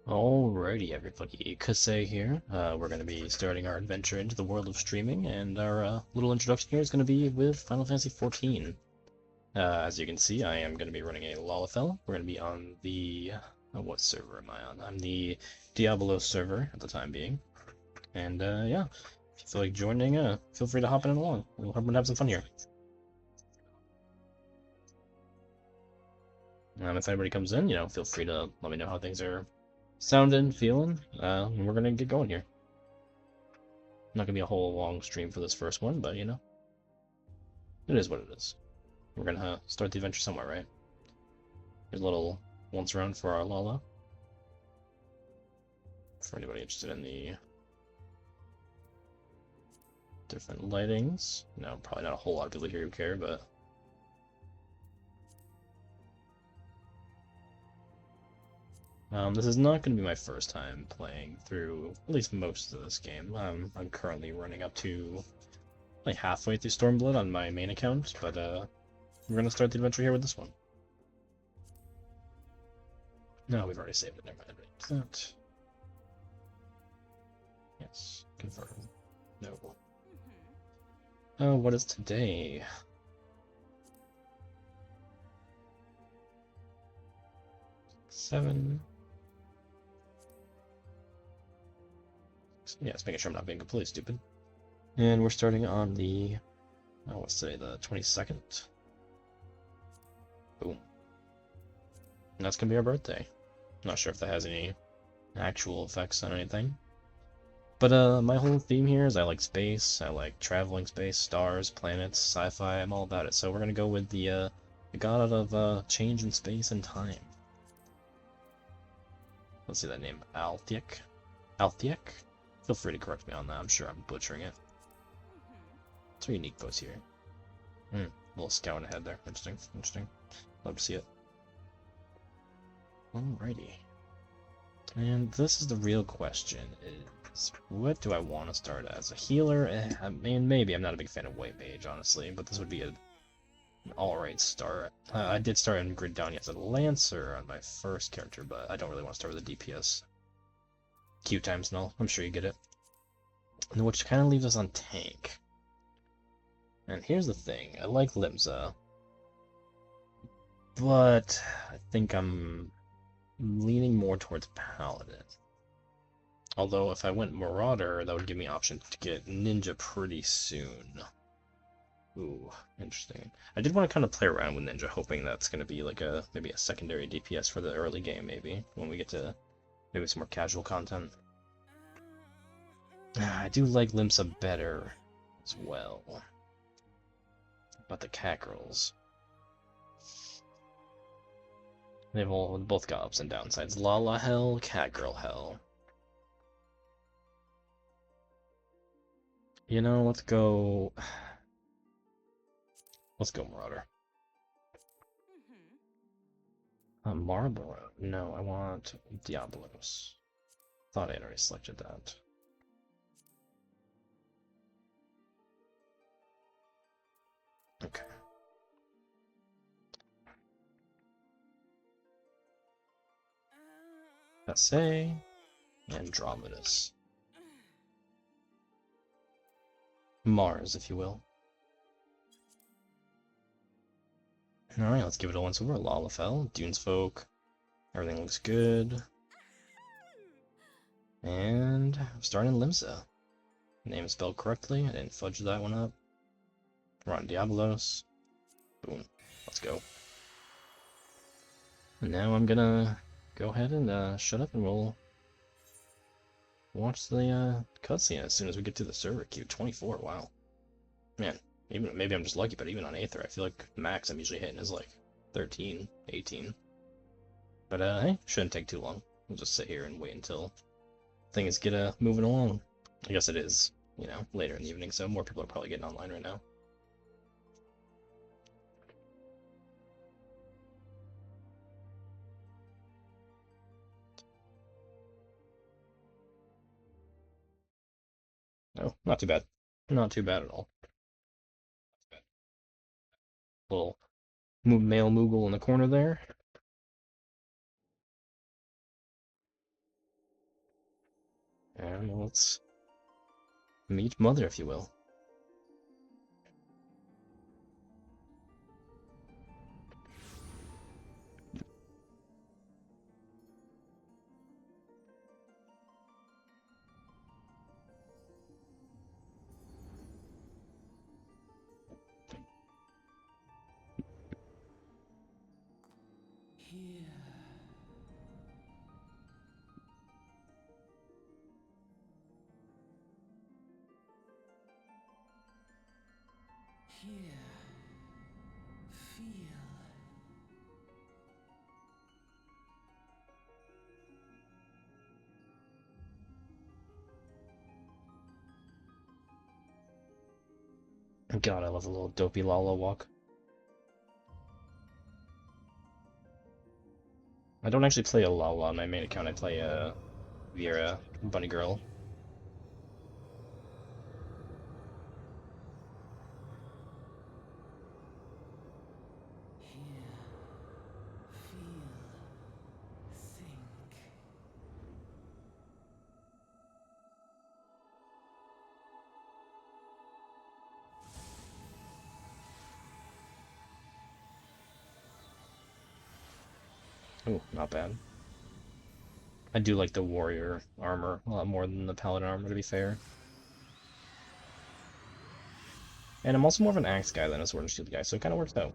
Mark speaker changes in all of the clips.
Speaker 1: Alrighty, everybody, Kasei here. We're going to be starting our adventure into the world of streaming, and our little introduction here is going to be with Final Fantasy XIV. As you can see, I am going to be running a Lalafell. We're going to be on the... what server am I on? I'm the Diabolos server at the time being. And, yeah, if you feel like joining, feel free to hop in and along. We'll have some fun here. If anybody comes in, feel free to let me know how things are sounding, feeling, and we're going to get going here. Not gonna be a whole long stream for this first one, but it is what it is. We're gonna start the adventure somewhere, right? Here's a little once around for our Lala. For anybody interested in the different lightings. No, probably not a whole lot of people here who care, but this is not going to be my first time playing through at least most of this game. I'm currently running up to like halfway through Stormblood on my main account, but we're gonna start the adventure here with this one. No, we've already saved it. Never mind. That. Yes, confirm. No. Oh, what is today? Seven. Yeah, it's making sure I'm not being completely stupid. And we're starting on the, what's today, the 22nd? Boom. And that's gonna be our birthday. Not sure if that has any actual effects on anything. But my whole theme here is I like space, I like traveling space, stars, planets, sci-fi, I'm all about it. So we're gonna go with the god of change in space and time. Let's see that name, Althiek? Althiek? Feel free to correct me on that, I'm sure I'm butchering it. It's a unique pose here. Little scout ahead there. Interesting, interesting. Love to see it. Alrighty. And this is the real question, is what do I want to start as? A healer? I mean, maybe. I'm not a big fan of White Mage, honestly, but this would be an alright start. I did start in Grid Down as a Lancer on my first character, but I don't really want to start with a DPS. Q times and all. I'm sure you get it. Which kind of leaves us on tank. And here's the thing. I like Limsa, but I think I'm leaning more towards Paladin. Although if I went Marauder, that would give me option to get Ninja pretty soon. Ooh, interesting. I did want to kind of play around with Ninja, hoping that's going to be like maybe a secondary DPS for the early game, maybe, when we get to maybe some more casual content. I do like Limsa better as well. But the cat girls. They've both got ups and downsides. Lala hell, cat girl hell. Let's go. Let's go Marauder. Marlboro. No, I want Diabolos. Thought I had already selected that. Okay. Essay. Andromedus. Mars, if you will. Alright, let's give it a once over. Lalafell, Dunesfolk. Everything looks good. And I'm starting Limsa. Name is spelled correctly. I didn't fudge that one up. We're on Diabolos. Boom. Let's go. And now I'm gonna go ahead and shut up and we'll watch the cutscene as soon as we get to the server queue. 24, wow. Man, maybe I'm just lucky, but even on Aether, I feel like max I'm usually hitting is like 13, 18. But hey, shouldn't take too long. We'll just sit here and wait until things get moving along. I guess it is, later in the evening, so more people are probably getting online right now. No, not too bad. Not too bad at all. Little male Moogle in the corner there. man. Well, let's meet Mother, if you will.
Speaker 2: Here. Here. Feel.
Speaker 1: God, I love a little dopey Lala walk. I don't actually play a Lala on my main account. I play Vera, Bunny Girl.
Speaker 2: Here. Feel. Think.
Speaker 1: Oh, not bad. I do like the warrior armor a lot more than the paladin armor, to be fair. And I'm also more of an axe guy than a sword and shield guy, so it kind of works out.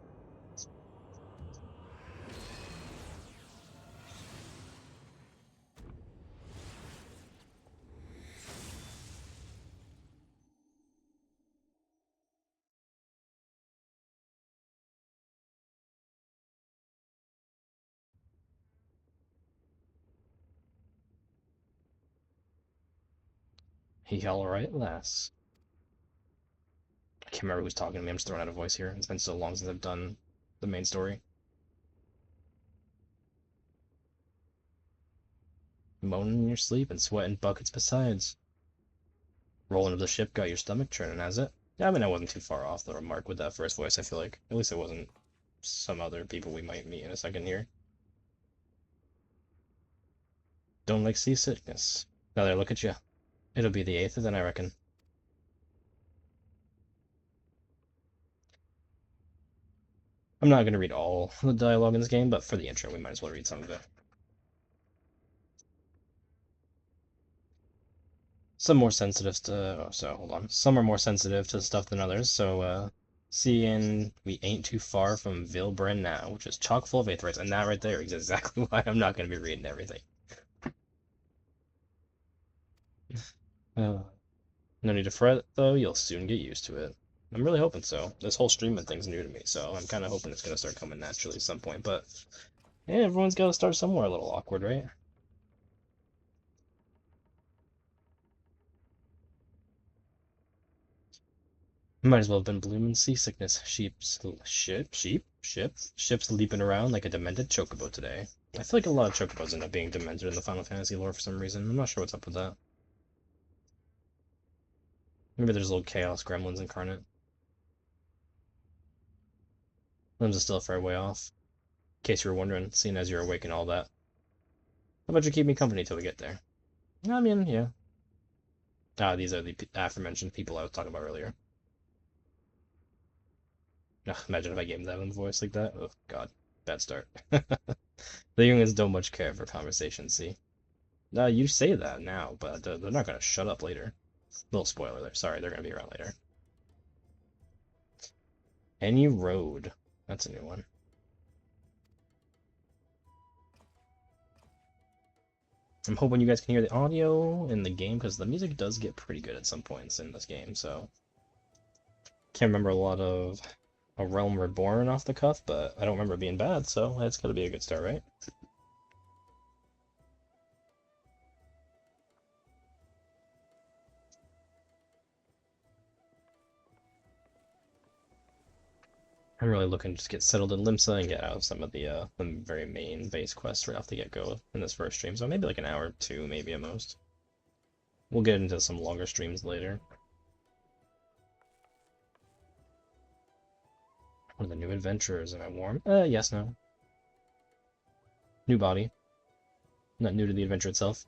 Speaker 1: He alright, lass. I can't remember who's talking to me. I'm just throwing out a voice here. It's been so long since I've done the main story. Moaning in your sleep and sweating buckets besides. Rolling of the ship got your stomach churning, has it? Yeah, I mean, I wasn't too far off the remark with that first voice, I feel like. At least it wasn't some other people we might meet in a second here. Don't like seasickness. Now there, look at you. It'll be the 8th then, I reckon. I'm not going to read all the dialogue in this game, but for the intro, we might as well read some of it. Some more sensitive to, so hold on. Some are more sensitive to stuff than others, so, seeing we ain't too far from Vilbren now, which is chock full of aetherites, and that right there is exactly why I'm not going to be reading everything. No need to fret, though, you'll soon get used to it. I'm really hoping so. This whole streaming thing's new to me, so I'm kind of hoping it's going to start coming naturally at some point, but yeah, everyone's got to start somewhere a little awkward, right? Might as well have been blooming seasickness. Ships leaping around like a demented chocobo today. I feel like a lot of chocobos end up being demented in the Final Fantasy lore for some reason. I'm not sure what's up with that. Maybe there's little chaos gremlins incarnate. Limbs are still a fair way off. In case you were wondering, seeing as you're awake and all that. How about you keep me company till we get there? I mean, yeah. Ah, these are the aforementioned people I was talking about earlier. Ugh, imagine if I gave them a voice like that. Oh, God. Bad start. The humans don't much care for conversation, see? You say that now, but they're not going to shut up later. Little spoiler there. Sorry, they're going to be around later. Any road. That's a new one. I'm hoping you guys can hear the audio in the game, because the music does get pretty good at some points in this game, so... Can't remember a lot of A Realm Reborn off the cuff, but I don't remember it being bad, so it's got to be a good start, right? I'm really looking to just get settled in Limsa and get out of some of the very main base quests right off the get-go in this first stream, so maybe like an hour or two, maybe at most. We'll get into some longer streams later. What are the new adventures? Am I warm? Yes, no. New body. Not new to the adventure itself.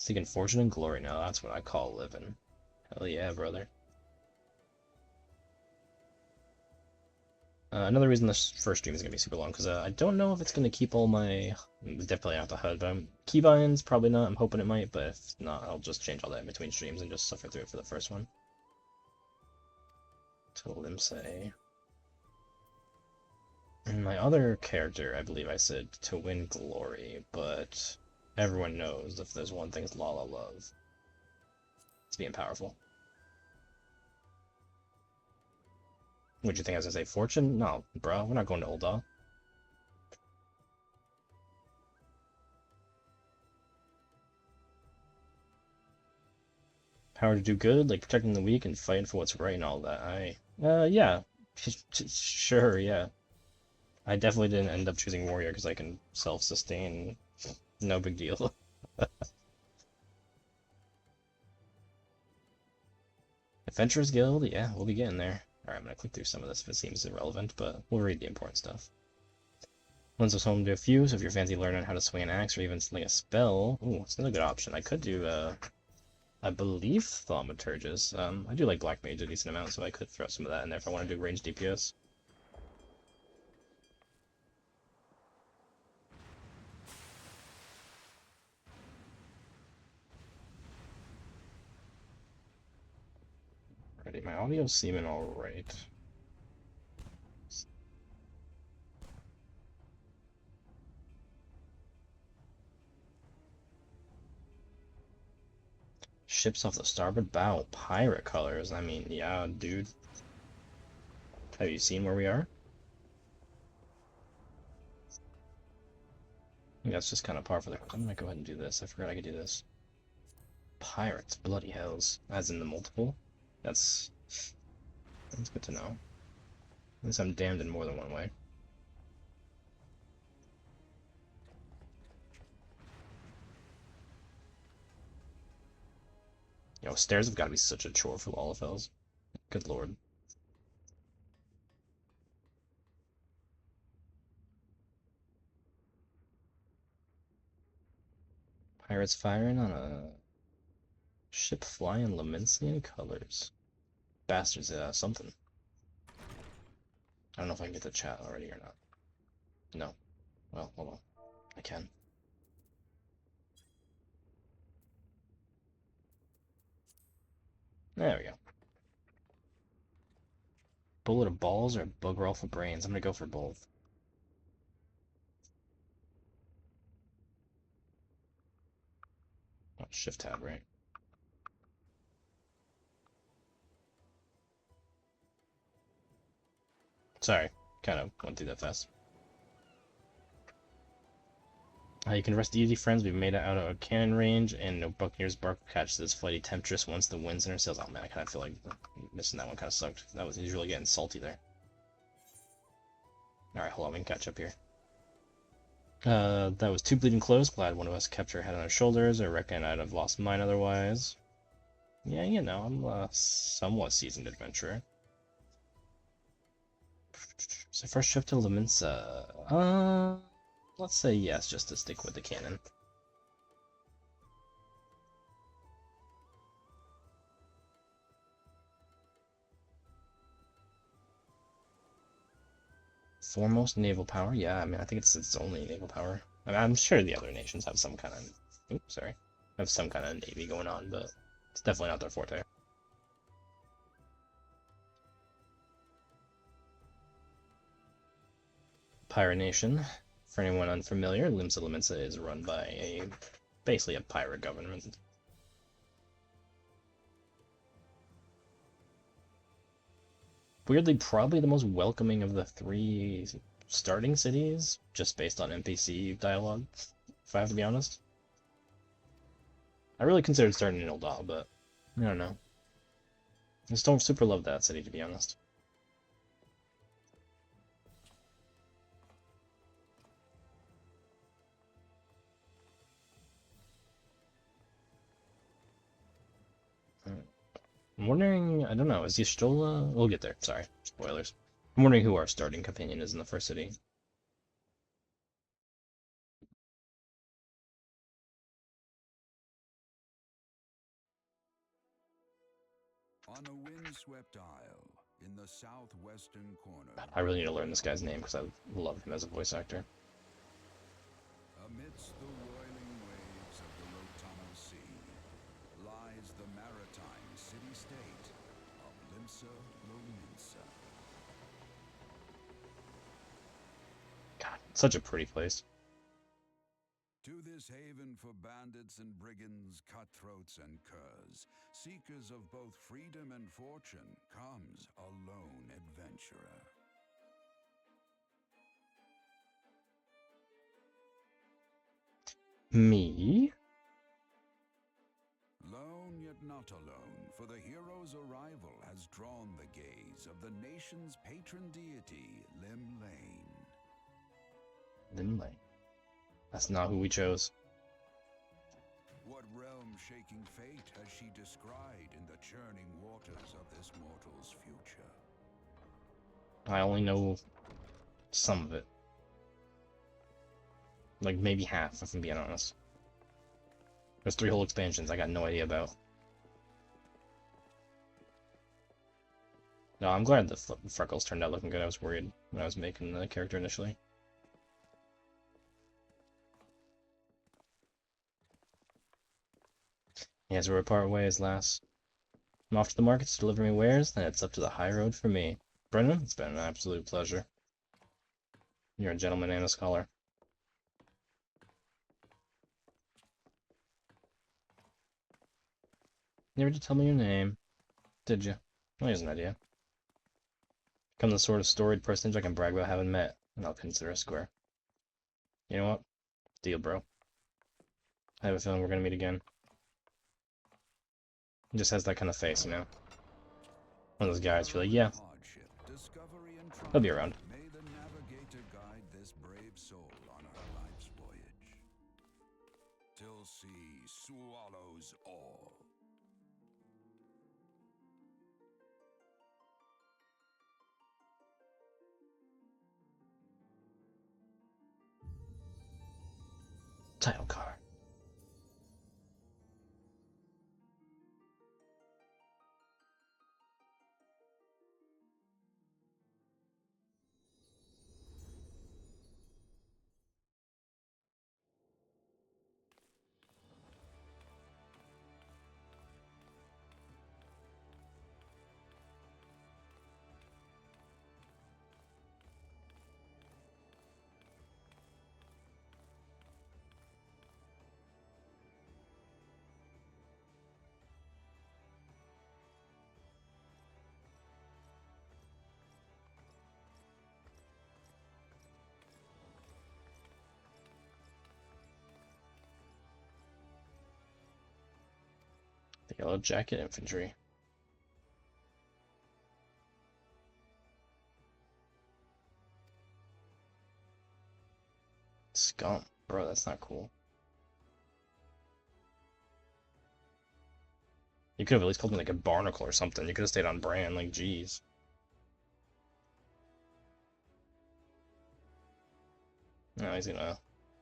Speaker 1: Seeking fortune and glory now, that's what I call living. Hell yeah, brother. Another reason this first stream is going to be super long, because I don't know if it's going to keep all my... Definitely not the HUD, but keybinds, probably not. I'm hoping it might, but if not, I'll just change all that in between streams and just suffer through it for the first one. Told him say. And my other character, I believe I said to win glory, but everyone knows if there's one thing Lala love, it's being powerful. What'd you think I was gonna say? Fortune? No, bro, we're not going to Ul'dah. Power to do good, like protecting the weak and fighting for what's right and all that. Yeah. Sure, yeah. I definitely didn't end up choosing warrior because I can self-sustain. No big deal. Adventurers Guild? Yeah, we'll be getting there. Alright, I'm gonna click through some of this if it seems irrelevant, but we'll read the important stuff. Lends us home to a few, so if you're fancy learning how to swing an axe or even sling a spell, ooh, it's another good option. I could do, I believe Thaumaturgus. I do like Black Mage a decent amount, so I could throw some of that in there if I want to do ranged DPS. Alrighty, my audio's seeming alright. Ships off the starboard bow, pirate colors. I mean, yeah, dude. Have you seen where we are? I think that's just kind of par for the course. I'm gonna go ahead and do this. I forgot I could do this. Pirates, bloody hells. As in the multiple? That's good to know. At least I'm damned in more than one way. Yo, stairs have got to be such a chore for Lalafels. Good lord. Pirates firing on a ship flying Lamencian colors. Bastards, something. I don't know if I can get the chat already or not. No. Well, hold on. I can. There we go. Bullet of balls or bugger off of brains? I'm gonna go for both. Oh, shift tab, right? Sorry, kind of went through that fast. You can rest easy, friends. We've made it out of a cannon range, and no Buccaneer's bark will catch this flighty temptress once the wind's in her sails. Oh man, I kind of feel like missing that one kind of sucked. He's really getting salty there. Alright, hold on, we can catch up here. That was too bleeding close. Glad one of us kept her head on our shoulders. I reckon I'd have lost mine otherwise. Yeah, you know, I'm a somewhat seasoned adventurer. So first trip to Laminsa. Let's say yes, just to stick with the cannon. Foremost naval power? Yeah, I mean, I think it's its only naval power. I mean, I'm sure the other nations have some kind of... Oops, sorry. Have some kind of navy going on, but it's definitely not their forte. Pirate Nation. For anyone unfamiliar, Limsa Limensa is run by basically a pirate government. Weirdly, probably the most welcoming of the three starting cities, just based on NPC dialogue, if I have to be honest. I really considered starting in Ul'dah, but I don't know. I just don't super love that city, to be honest. I'm wondering, I don't know, is Y'shtola? We'll get there, sorry, spoilers. I'm wondering who our starting companion is in the first city.
Speaker 3: On a windswept isle in the southwestern corner,
Speaker 1: I really need to learn this guy's name because I love him as a voice actor.
Speaker 3: amidst the roiling waves of the Rotamo Sea, lies the maritime city-state of Limsa Lominsa.
Speaker 1: God, such a pretty place.
Speaker 3: To this haven for bandits and brigands, cutthroats and curs, seekers of both freedom and fortune, comes a lone adventurer.
Speaker 1: Me?
Speaker 3: Lone yet not alone, for the hero's arrival has drawn the gaze of the nation's patron deity, Lim Lane.
Speaker 1: Linley. That's not who we chose.
Speaker 3: What realm-shaking fate has she descried in the churning waters of this mortal's future?
Speaker 1: I only know some of it. Like, maybe half, if I'm being honest. There's 3 whole expansions I got no idea about. No, I'm glad the freckles turned out looking good. I was worried when I was making the character initially. As we part ways, lass. I'm off to the markets to deliver me wares, then it's up to the high road for me. Brennan, it's been an absolute pleasure. You're a gentleman and a scholar. You never did tell me your name, did you? Well, here's an idea. Become the sort of storied personage I can brag about having met, and I'll consider it square. You know what? Deal, bro. I have a feeling we're gonna meet again. He just has that kind of face, you know? One of those guys who are like, yeah, he'll be around.
Speaker 3: May the navigator guide this brave soul on her life's voyage, till sea swallows all.
Speaker 1: Title card. The Yellow Jacket Infantry. Scum. Bro, that's not cool. You could have at least called me like a barnacle or something. You could have stayed on brand, like, jeez. No, he's gonna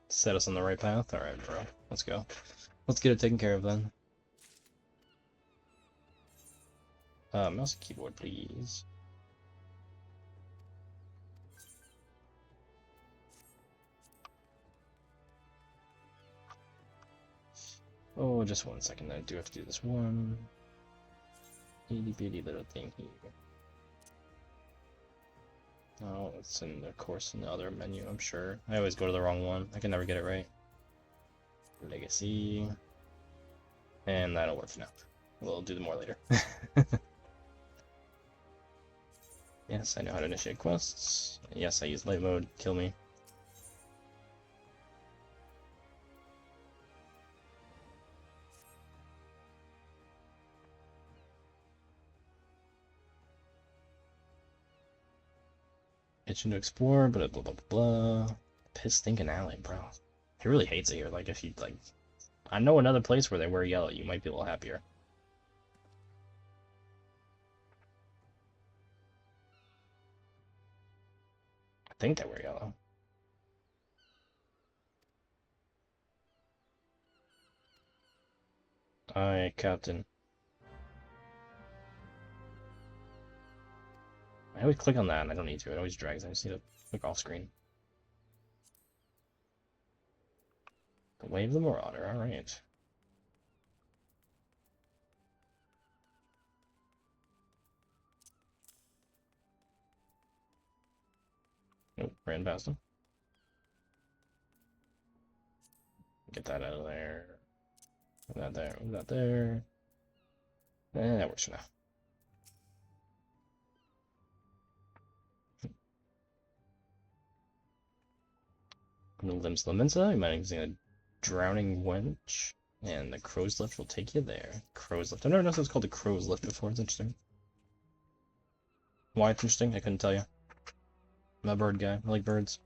Speaker 1: set us on the right path. Alright, bro. Let's go. Let's get it taken care of then. Mouse and keyboard, please. Oh, just 1 second. I do have to do this one itty bitty little thing here. Oh, it's in the course in the other menu, I'm sure. I always go to the wrong one. I can never get it right. Legacy. And that'll work for now. We'll do them more later. Yes, I know how to initiate quests. Yes, I use light mode. Kill me. Itching to explore, but blah blah blah. Piss stinking alley, bro. He really hates it here. Like, if you, like... I know another place where they wear yellow. You might be a little happier. I think they wear yellow. Aye, Captain. I always click on that and I don't need to. It always drags. I just need to click off screen. The Way of the Marauder, alright. Nope, ran past him. Get that out of there. Move that there, move that there. That works for now. The Limbs Limensa, you might be using a Drowning Wench, and the Crow's Lift will take you there. Crow's Lift. I've never noticed it's called the Crow's Lift before, it's interesting. Why it's interesting, I couldn't tell you. I'm a bird guy, I like birds.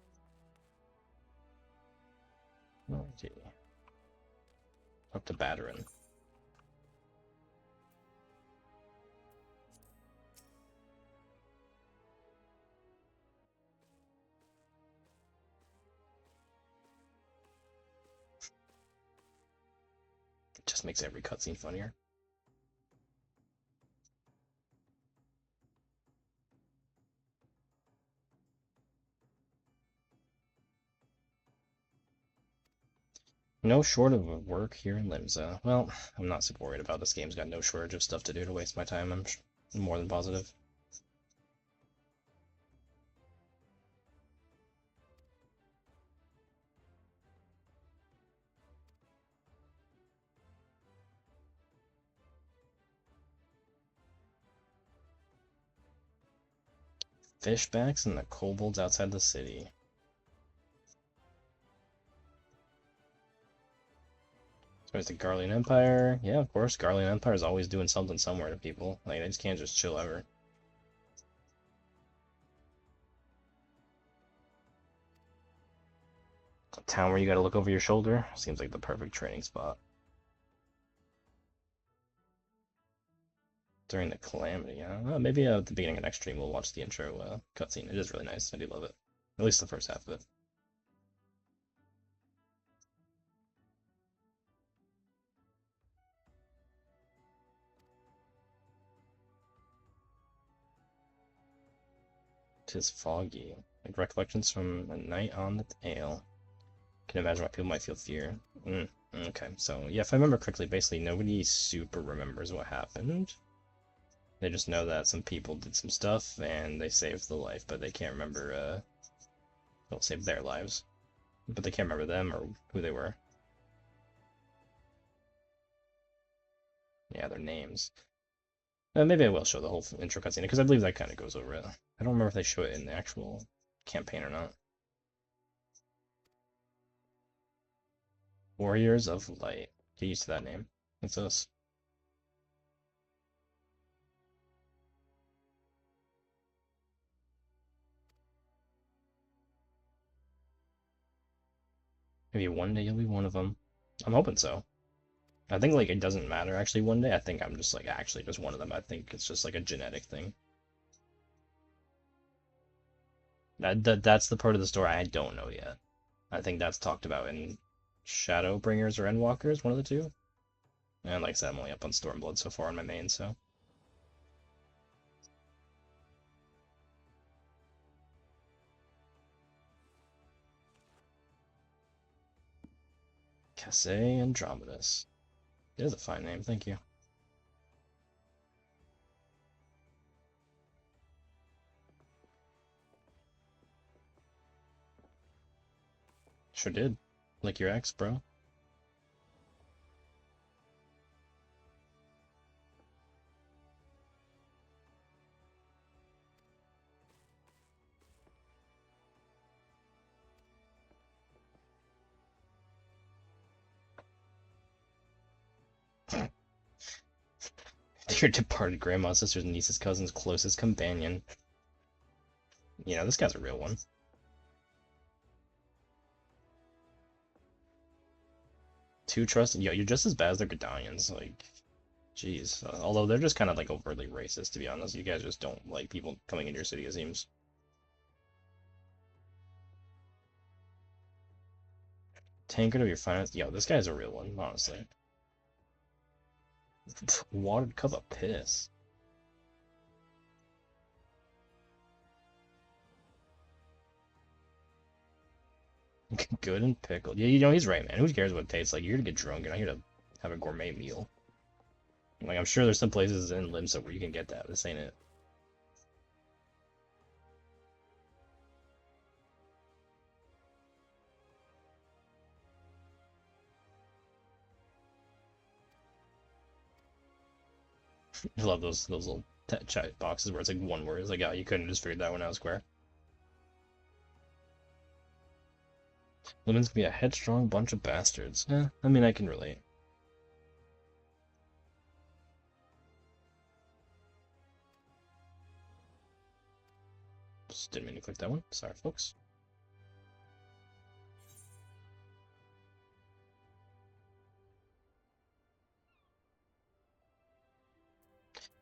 Speaker 1: Okay. Up to Battering. It just makes every cutscene funnier. No short of work here in Limsa. Well, I'm not super worried about this game's got no shortage of stuff to do to waste my time, I'm more than positive. Fishbacks and the kobolds outside the city. So there's the Garlean Empire. Yeah, of course, Garlean Empire is always doing something somewhere to people. Like, they just can't just chill ever. A town where you gotta look over your shoulder seems like the perfect training spot. During the Calamity, yeah. Maybe at the beginning of next stream we'll watch the intro cutscene. It is really nice. I do love it. At least the first half of it. Tis foggy. Like recollections from a night on the ale. Can imagine why people might feel fear. Okay, so yeah, if I remember correctly, basically nobody super remembers what happened. They just know that some people did some stuff and they saved the life, but they can't remember, well, saved their lives. But they can't remember them or who they were. Yeah, their names. Maybe I will show the whole intro cutscene, because I believe that kind of goes over it. I don't remember if they show it in the actual campaign or not. Warriors of Light. Get used to that name. What's this? Maybe one day you'll be one of them. I'm hoping so. I think, like, it doesn't matter, actually, one day. I think I'm just, like, actually just one of them. I think it's just, like, a genetic thing. That's the part of the story I don't know yet. I think that's talked about in Shadowbringers or Endwalkers, one of the two. And like I said, I'm only up on Stormblood so far on my main, so. Casse Andromedus. It is a fine name, thank you. Sure did. Like your ex, bro. Your departed grandma, sister's, niece's, cousin's closest companion. You know, this guy's a real one. Too trusted. Yo, you're just as bad as the Gridanians. Like, jeez. Although they're just kind of like overtly racist, to be honest. You guys just don't like people coming into your city, it seems. Tankard of your finest. Yo, this guy's a real one, honestly. Watered cup of piss. Good and pickled. Yeah, you know, he's right, man. Who cares what it tastes like? You're here to get drunk. You're not here to have a gourmet meal. Like, I'm sure there's some places in Limsa where you can get that. This ain't it. I love those little chat boxes where it's like one word. It's like, oh, you couldn't have just figured that one out, Square. Lemons can be a headstrong bunch of bastards. I mean, I can relate. Just didn't mean to click that one. Sorry, folks.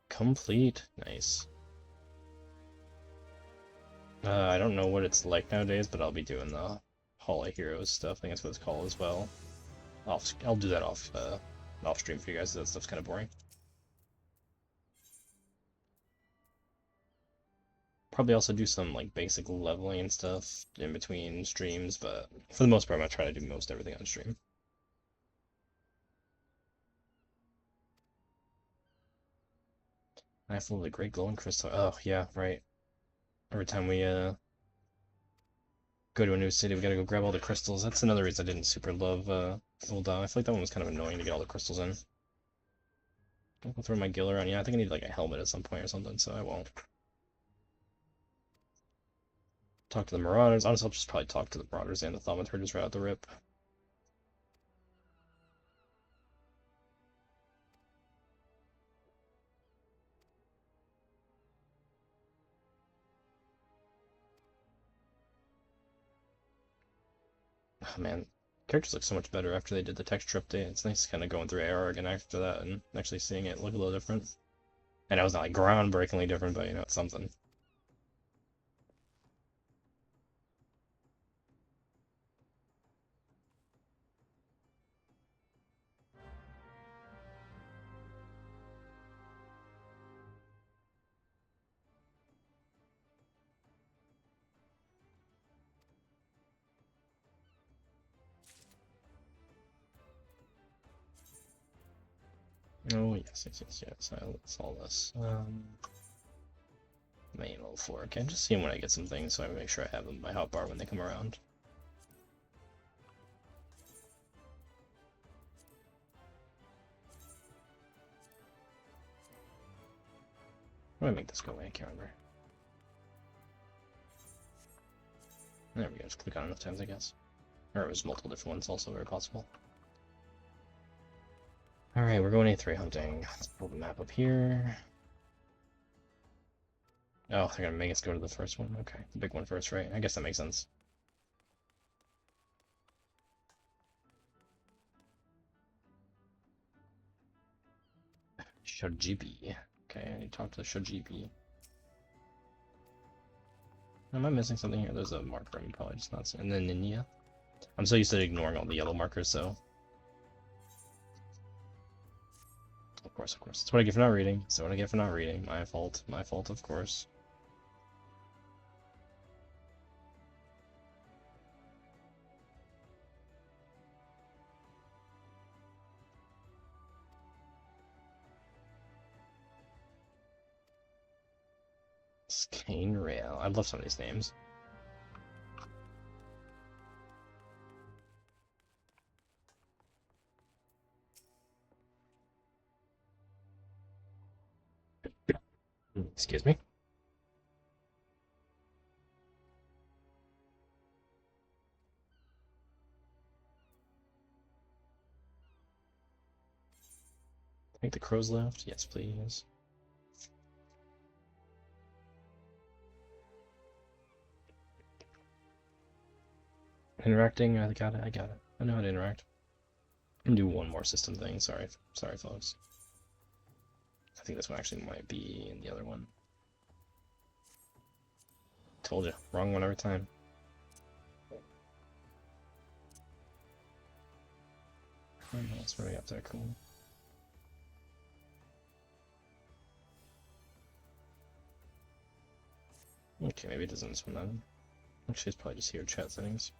Speaker 1: Complete. Nice. I don't know what it's like nowadays, but I'll be doing the Hall of Heroes stuff. I think that's what it's called as well. I'll do that off stream for you guys. That stuff's kind of boring. Probably also do some like basic leveling and stuff in between streams, but for the most part, I'm gonna try to do most everything on stream. I full of the great glowing crystal. Oh yeah, right. Every time we go to a new city, we gotta go grab all the crystals. That's another reason I didn't super love Ul'dah. I feel like that one was kind of annoying to get all the crystals in. I'll throw my gill around. Yeah, I think I need like a helmet at some point or something, so I won't. Talk to the Marauders. Honestly, I'll just probably talk to the Marauders and the Thaumaturges right out the rip. Oh man, characters look so much better after they did the texture update. It's nice kind of going through AR again after that and actually seeing it look a little different. And it was not like groundbreakingly different, but you know, it's something. Oh yes. I saw this. Main level 4. Okay, just seeing when I get some things so I make sure I have them in my hotbar when they come around. How do I make this go away? I can't remember. There we go, just click on it enough times, I guess. Or it was multiple different ones, also very possible. Alright, we're going A3 hunting. Let's pull the map up here. Oh, they're gonna make us go to the first one? Okay, the big one first, right? I guess that makes sense. Shojibi. Okay, I need to talk to the Shojibi. Am I missing something here? There's a marker I'm probably just not seeing. And then Ninya. I'm so used to ignoring all the yellow markers, so. Of course. That's what I get for not reading. That's what I get for not reading. My fault, of course. Skane Rail. I love some of these names. Excuse me. I think the crows left. Yes, please. Interacting, I got it. I know how to interact. And do one more system thing. Sorry, folks. I think this one actually might be in the other one. Told you, wrong one every time. That's really up there, cool. Okay, maybe it doesn't this one then. Actually, it's probably just here, chat settings.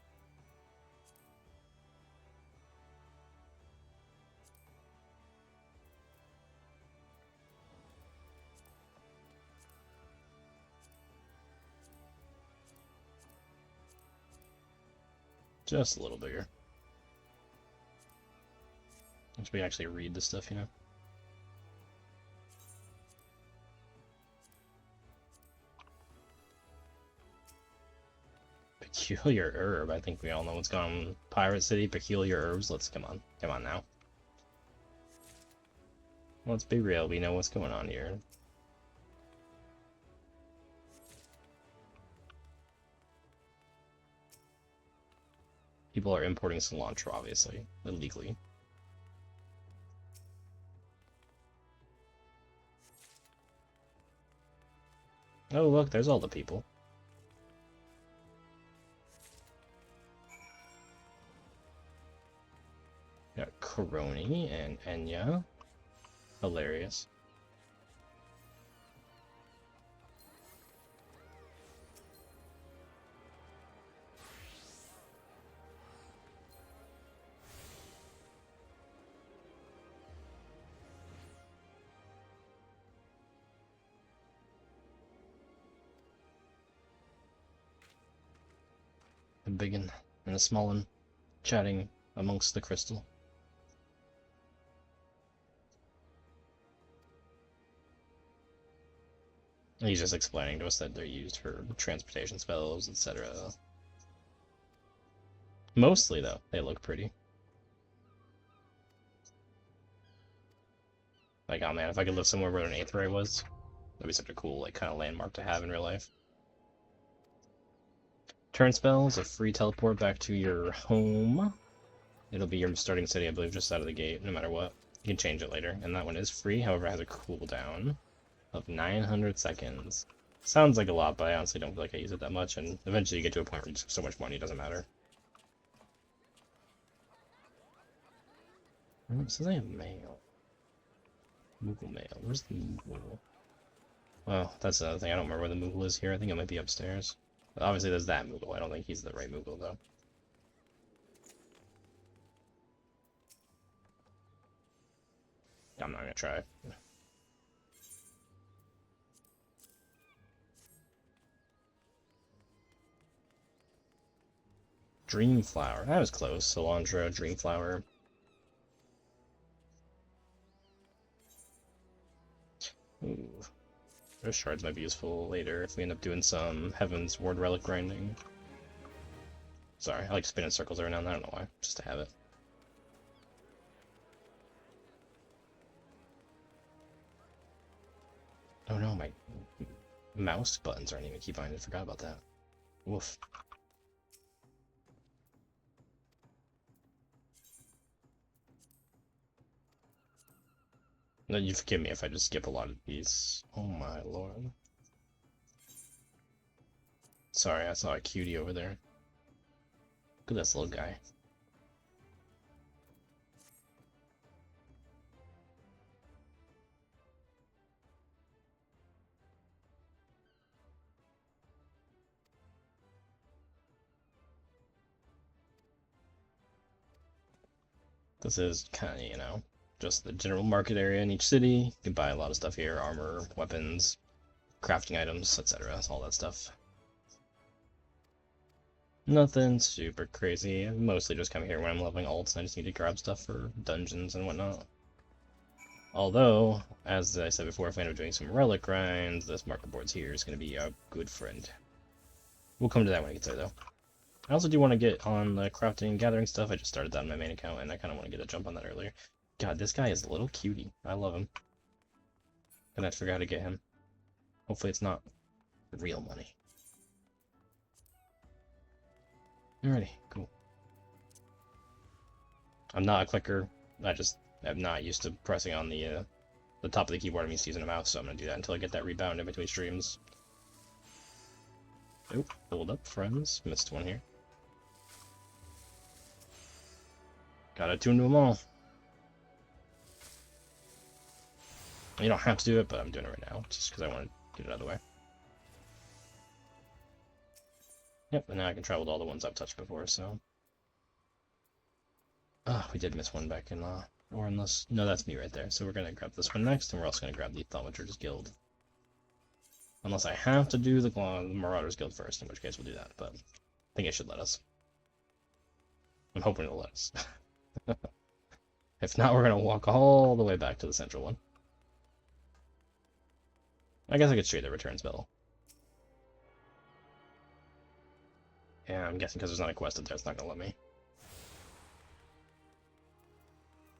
Speaker 1: Just a little bigger. Once we actually read the stuff, you know? Peculiar herb. I think we all know what's going on in Pirate City. Peculiar herbs. Let's come on now. Let's be real. We know what's going on here. People are importing cilantro, obviously, illegally. Oh, look, there's all the people. Got Coroni and Enya. Hilarious. A big one and a small one chatting amongst the crystal. He's just explaining to us that they're used for transportation spells, etc. Mostly, though, they look pretty. Like, oh man, if I could live somewhere where an Aetheray was, that'd be such a cool, like, kind of landmark to have in real life. Turn spells, a free teleport back to your home. It'll be your starting city, I believe, just out of the gate, no matter what. You can change it later, and that one is free, however, it has a cooldown of 900 seconds. Sounds like a lot, but I honestly don't feel like I use it that much, and eventually you get to a point where you just have so much money, it doesn't matter. It says I have mail. Moogle mail. Where's the Moogle? Well, that's another thing. I don't remember where the Moogle is here. I think it might be upstairs. But obviously, there's that Moogle. I don't think he's the right Moogle, though. I'm not gonna try. Dreamflower. That was close. Cilantro, Dreamflower. Ooh. Those shards might be useful later if we end up doing some Heaven's Ward relic grinding. Sorry, I like to spin in circles every now and then. I don't know why. Just to have it. Oh no, my mouse buttons aren't even keybinded. I forgot about that. Woof. No, you forgive me if I just skip a lot of these. Oh my lord. Sorry, I saw a cutie over there. Look at this little guy. This is kind of, you know, just the general market area in each city. You can buy a lot of stuff here, armor, weapons, crafting items, etc. All that stuff. Nothing super crazy. I mostly just come here when I'm leveling alts and I just need to grab stuff for dungeons and whatnot. Although, as I said before, if I end up doing some relic grinds, this market boards here is going to be a good friend. We'll come to that when I get there, though. I also do want to get on the crafting and gathering stuff. I just started that on my main account, and I kind of want to get a jump on that earlier. God, this guy is a little cutie. I love him. And I forgot to get him. Hopefully it's not real money. Alrighty, cool. I'm not a clicker. I just am not used to pressing on the top of the keyboard. I'm used to using a mouse, so I'm going to do that until I get that rebound in between streams. Oh, hold up, friends. Missed one here. Gotta tune to them all. You don't have to do it, but I'm doing it right now, just because I want to get it out of the way. Yep, and now I can travel to all the ones I've touched before, so... Ah, we did miss one back in, or unless... No, that's me right there, so we're gonna grab this one next, and we're also gonna grab the Thaumaturge's Guild. Unless I have to do the Marauders Guild first, in which case we'll do that, but I think it should let us. I'm hoping it'll let us. If not, we're gonna walk all the way back to the central one. I guess I could trade the return spell. Yeah, I'm guessing because there's not a quest up there, it's not gonna let me.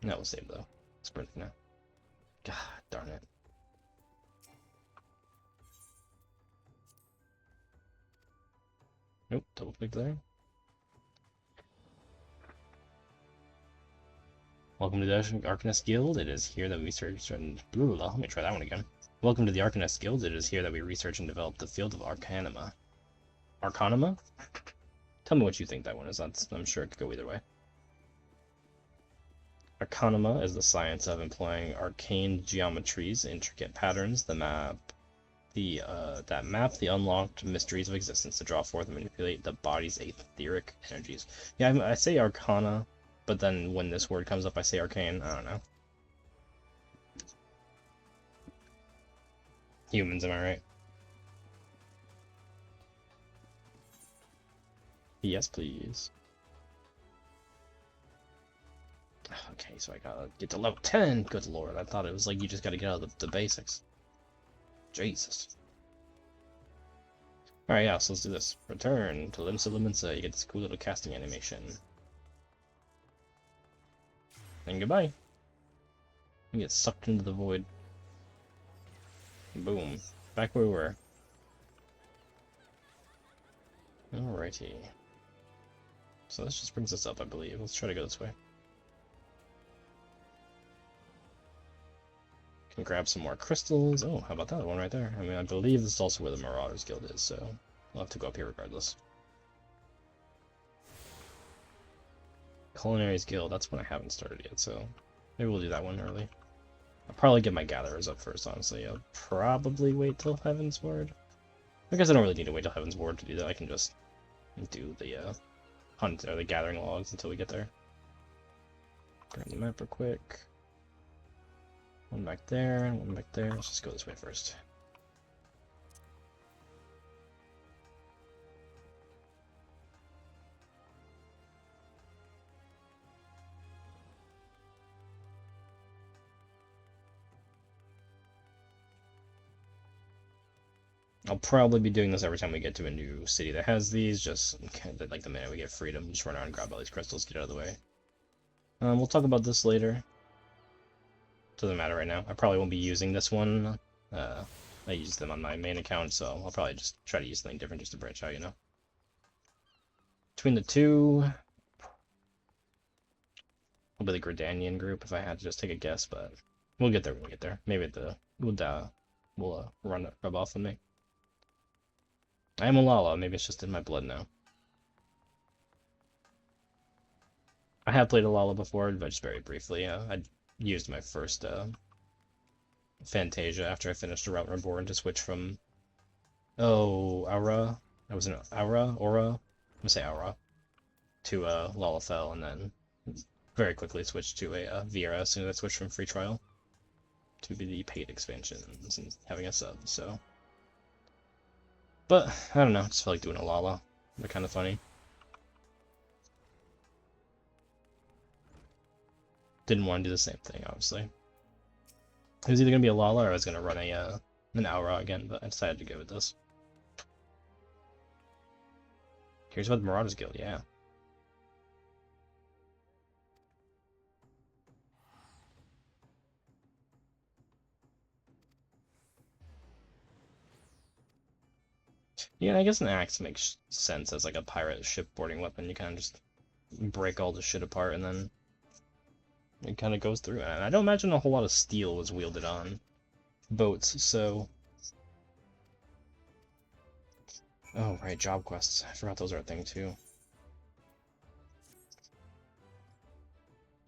Speaker 1: No, we'll save though. Sprint now. God darn it. Nope, double click there. Welcome to the Arcanist Guild. It is here that we research and... Let me try that one again. Welcome to the Arcanist Guild. It is here that we research and develop the field of Arcanima. Arcanima? Tell me what you think that one is. I'm sure it could go either way. Arcanima is the science of employing arcane geometries, intricate patterns, that map the unlocked mysteries of existence to draw forth and manipulate the body's etheric energies. Yeah, I say Arcana, but then when this word comes up, I say Arcane. I don't know. Humans, am I right? Yes, please. Okay, so I gotta get to level 10. Good lord, I thought it was like you just gotta get out of the basics. Jesus. Alright, yeah, so let's do this. Return to Limsa Limensa. You get this cool little casting animation. And goodbye. You get sucked into the void. Boom. Back where we were. Alrighty. So this just brings us up, I believe. Let's try to go this way. Can grab some more crystals. Oh, how about that one right there? I mean, I believe this is also where the Marauders Guild is, so we'll have to go up here regardless. Culinary's Guild, that's one I haven't started yet, so maybe we'll do that one early. I'll probably get my Gatherers up first, honestly. I'll probably wait till Heaven's Ward. I guess I don't really need to wait till Heaven's Ward to do that. I can just do the hunt or the gathering logs until we get there. Grab the map real quick. One back there, and one back there. Let's just go this way first. I'll probably be doing this every time we get to a new city that has these, just like the minute we get freedom, just run around and grab all these crystals, get out of the way. We'll talk about this later. Doesn't matter right now. I probably won't be using this one. I use them on my main account, so I'll probably just try to use something different just to branch out, you know? Between the two, will be the Gridanian group if I had to just take a guess, but we'll get there when we get there. Maybe we'll rub off on me. I am a Lala, maybe it's just in my blood now. I have played a Lala before, but just very briefly. I used my first Fantasia after I finished A Realm Reborn to switch from Aura. I was an Aura? I'm gonna say Aura. To Lalafell, and then very quickly switched to a Vera as soon as I switched from free trial to be the paid expansions and having a sub, so. But, I don't know, I just felt like doing a Lala. They're kind of funny. Didn't want to do the same thing, obviously. It was either going to be a Lala or I was going to run an Aura again, but I decided to go with this. Here's about the Marauders Guild, yeah. Yeah, I guess an axe makes sense as like a pirate shipboarding weapon. You kind of just break all the shit apart and then it kind of goes through. And I don't imagine a whole lot of steel was wielded on boats, so... Oh, right, job quests. I forgot those are a thing, too.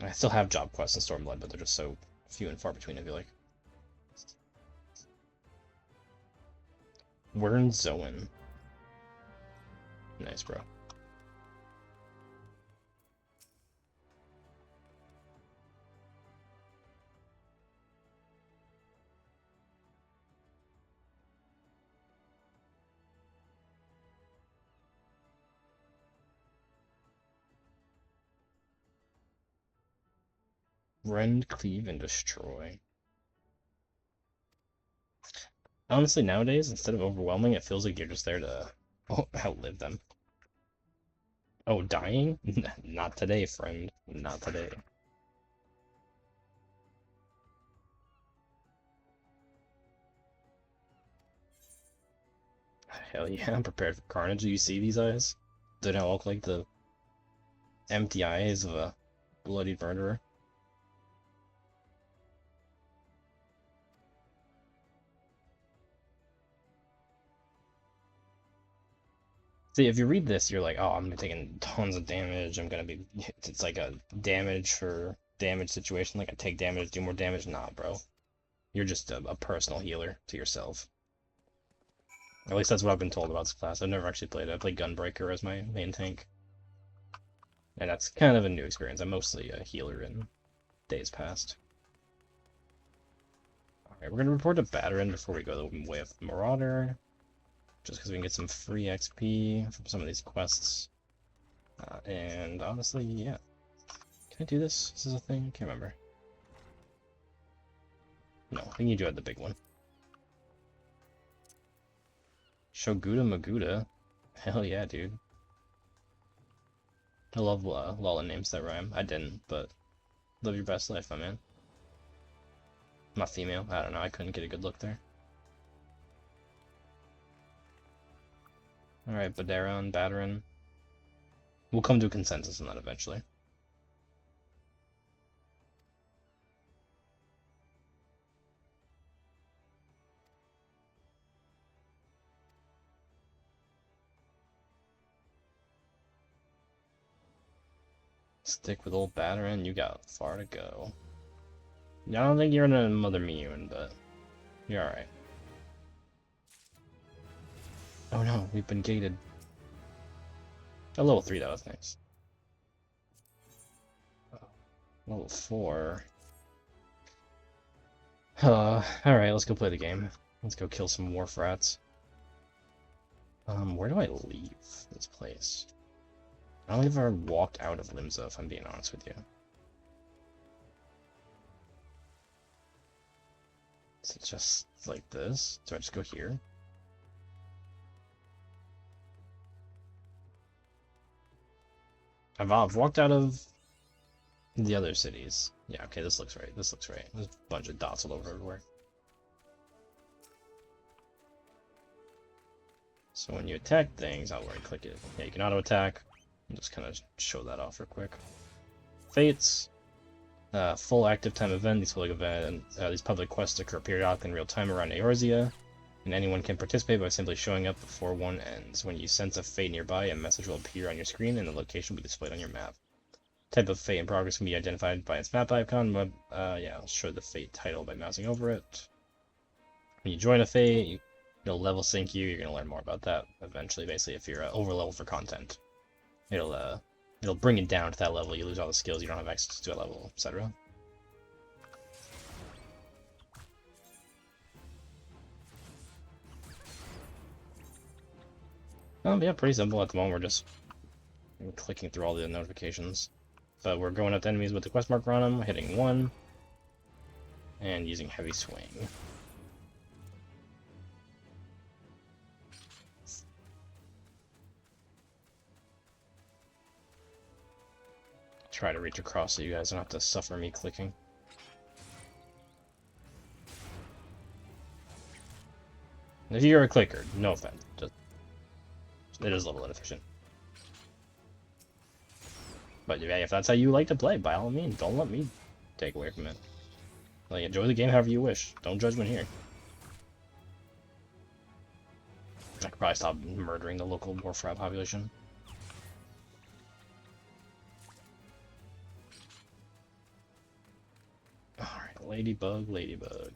Speaker 1: I still have job quests in Stormblood, but they're just so few and far between, I feel like. Wern Zoan. Nice, bro. Rend, cleave, and destroy. Honestly, nowadays, instead of overwhelming, it feels like you're just there to outlive them. Oh, dying? Not today, friend. Not today. Hell yeah, I'm prepared for carnage. Do you see these eyes? Do they not look like the empty eyes of a bloody murderer? See, if you read this, you're like, oh, I'm gonna be taking tons of damage. I'm gonna be. It's like a damage for damage situation. Like I take damage, do more damage. Nah, bro. You're just a personal healer to yourself. At least that's what I've been told about this class. I've never actually played it. I played Gunbreaker as my main tank. And that's kind of a new experience. I'm mostly a healer in days past. Alright, we're gonna report to Batterin before we go the way of Marauder. Just because we can get some free XP from some of these quests. And honestly, yeah. Can I do this? Is this a thing? Can't remember. No, I think you do have the big one. Shoguda Maguda? Hell yeah, dude. I love Lala names that rhyme. I didn't, but live your best life, my man. I'm not female. I don't know. I couldn't get a good look there. Alright, Baderon, Batterin. We'll come to a consensus on that eventually. Stick with old Batterin, you got far to go. I don't think you're gonna Mother Miyun, but you're alright. Oh no, we've been gated. A level 3, that was nice. Level 4. Alright, let's go play the game. Let's go kill some Wharf Rats. Where do I leave this place? I don't think I've ever walked out of Limsa, if I'm being honest with you. Is it just like this? Do I just go here? I've walked out of the other cities. Yeah, okay, this looks right. This looks right. There's a bunch of dots all over everywhere. So when you attack things, I'll right-click it. Yeah, you can auto-attack. Just kind of show that off real quick. Fates. Full active time event. These public quests occur periodically in real time around Eorzea, and anyone can participate by simply showing up before one ends. When you sense a fate nearby, a message will appear on your screen, and the location will be displayed on your map. Type of fate in progress can be identified by its map icon. But, yeah, I'll show the fate title by mousing over it. When you join a fate, it'll level sync you. You're gonna learn more about that eventually. Basically, if you're over level for content, it'll bring it down to that level. You lose all the skills. You don't have access to a level, etc. Yeah, pretty simple at the moment. We're just clicking through all the notifications. But we're going up to enemies with the quest marker on them, hitting 1, and using heavy swing. Try to reach across so you guys don't have to suffer me clicking. If you're a clicker, no offense. It is level inefficient. But if that's how you like to play, by all means, don't let me take away from it. Like, enjoy the game however you wish. Don't judgment here. I could probably stop murdering the local Warfrat population. Alright, Ladybug, Ladybug.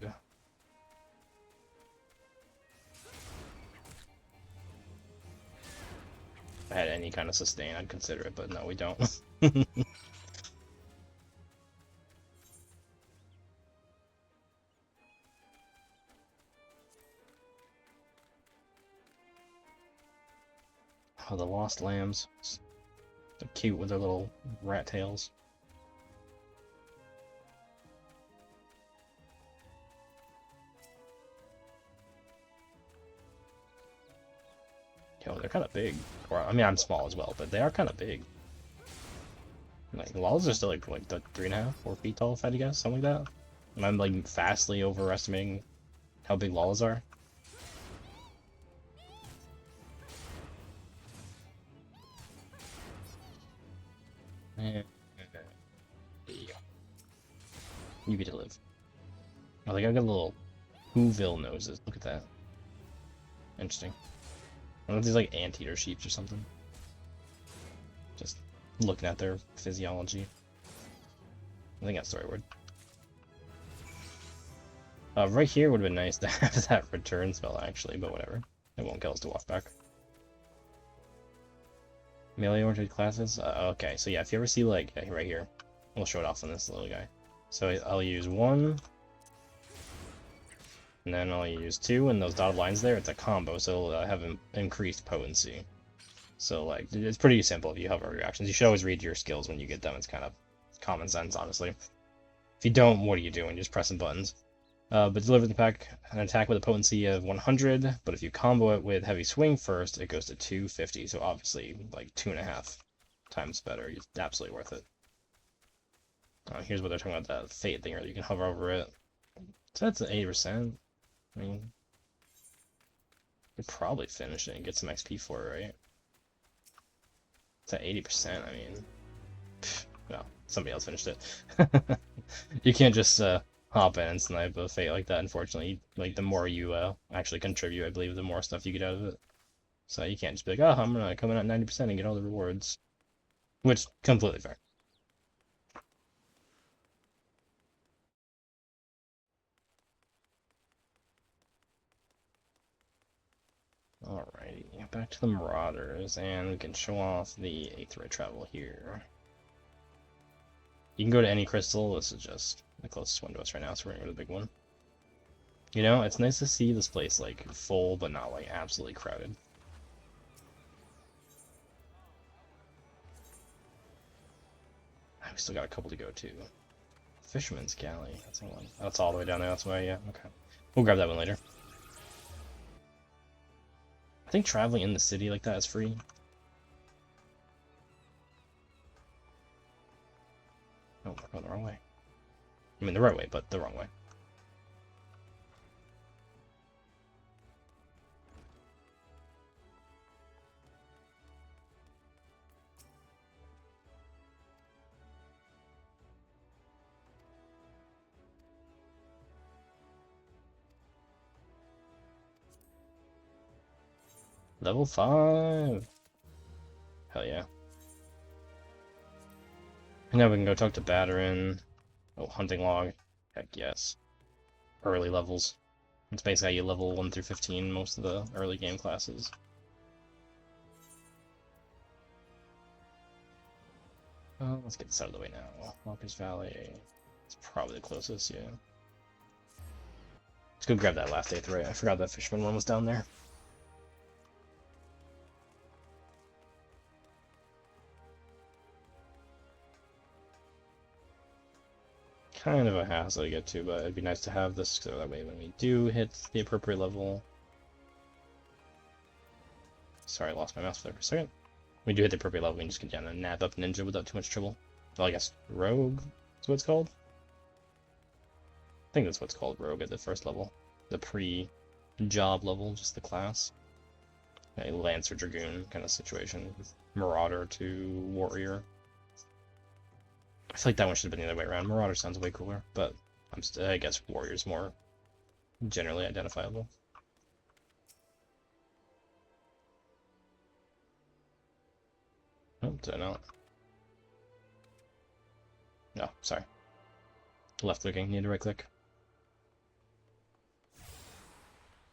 Speaker 1: If I had any kind of sustain, I'd consider it, but no, we don't. Oh, the lost lambs. They're cute with their little rat tails. know, they're kind of big. Or, I mean, I'm small as well, but they are kind of big. Like, Lalas are still like the 3.5, 4 feet tall, if I had to guess, something like that. And I'm like vastly overestimating how big Lalas are. Yeah. You get to live. Oh, they got little Whoville noses. Look at that. Interesting. I wonder if these like anteater sheeps or something. Just looking at their physiology. I think that's the right word. Right here would have been nice to have that return spell actually, but whatever. It won't kill us to walk back. Melee oriented classes? Okay, so yeah, if you ever see like right here, we'll show it off on this little guy. So I'll use 1, and then I'll use 2, and those dotted lines there, it's a combo, so it'll have increased potency. So like, it's pretty simple if you hover over your actions. You should always read your skills when you get them. It's kind of common sense, honestly. If you don't, what are you doing? You're just pressing buttons. But deliver the pack an attack with a potency of 100, but if you combo it with heavy swing first, it goes to 250, so obviously like 2.5 times better. It's absolutely worth it. Here's what they're talking about, that fate thing, or you can hover over it. So that's 80%. I mean, you could probably finish it and get some XP for it, right? It's at 80%, I mean, no, somebody else finished it. You can't just hop in and snipe a fate like that, unfortunately. Like, the more you actually contribute, I believe, the more stuff you get out of it. So you can't just be like, oh, I'm gonna come in at 90% and get all the rewards. Which, completely fair. Alrighty, back to the Marauders, and we can show off the 8th ray travel here. You can go to any crystal. This is just the closest one to us right now, so we're gonna go to the big one. You know, it's nice to see this place like full, but not like absolutely crowded. We still got a couple to go to. Fisherman's Galley. That's the one. That's all the way down there. That's why, yeah. Okay, we'll grab that one later. I think traveling in the city like that is free. Oh, we're going the wrong way. I mean, the right way, but the wrong way. Level 5! Hell yeah. And now we can go talk to Batterin. Oh, hunting log. Heck yes. Early levels. It's basically how you level 1 through 15 most of the early game classes. Let's get this out of the way now. Walker's Valley. It's probably the closest, yeah. Let's go grab that last 8th ray. I forgot that Fisherman one was down there. Kind of a hassle to get to, but it'd be nice to have this so that way when we do hit the appropriate level. Sorry, I lost my mouse there for a second. When we do hit the appropriate level, we can just get down and nab up Ninja without too much trouble. Well, I guess Rogue is what it's called? I think that's what's called Rogue at the first level. The pre-job level, just the class. A Lancer Dragoon kind of situation. Marauder to Warrior. I feel like that one should have been the other way around. Marauder sounds way cooler, but I guess Warrior's more generally identifiable. Oh, did I not? No, sorry. Left clicking, need to right click.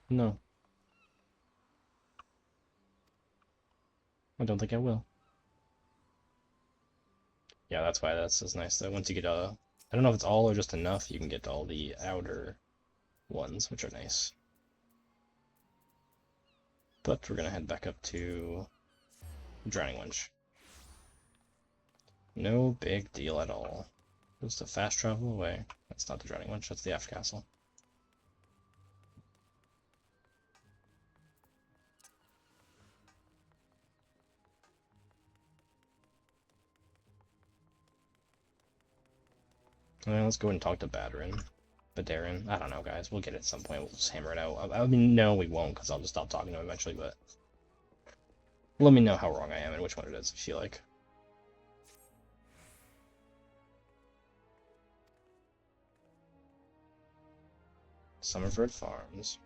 Speaker 1: No. I don't think I will. Yeah, that's why that's so nice that once you get I don't know if it's all or just enough, you can get all the outer ones, which are nice. But we're gonna head back up to Drowning Wench. No big deal at all. Just a fast travel away. That's not the Drowning Wench, that's the After Castle. Let's go and talk to Badarin. I don't know, guys. We'll get it at some point. We'll just hammer it out. I mean, no, we won't, because I'll just stop talking to him eventually, but... Let me know how wrong I am and which one it is, if you feel like. Summerford Farms.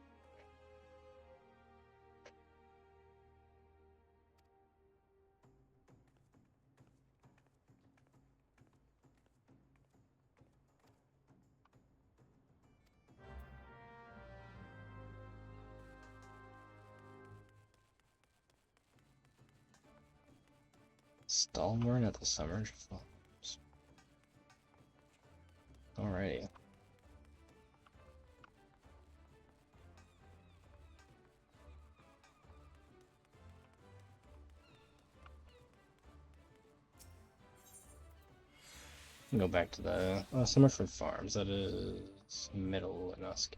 Speaker 1: Stalwart at the Summer Farms. Alrighty. Go back to the Summerford Farms. That is Middle Lanosia.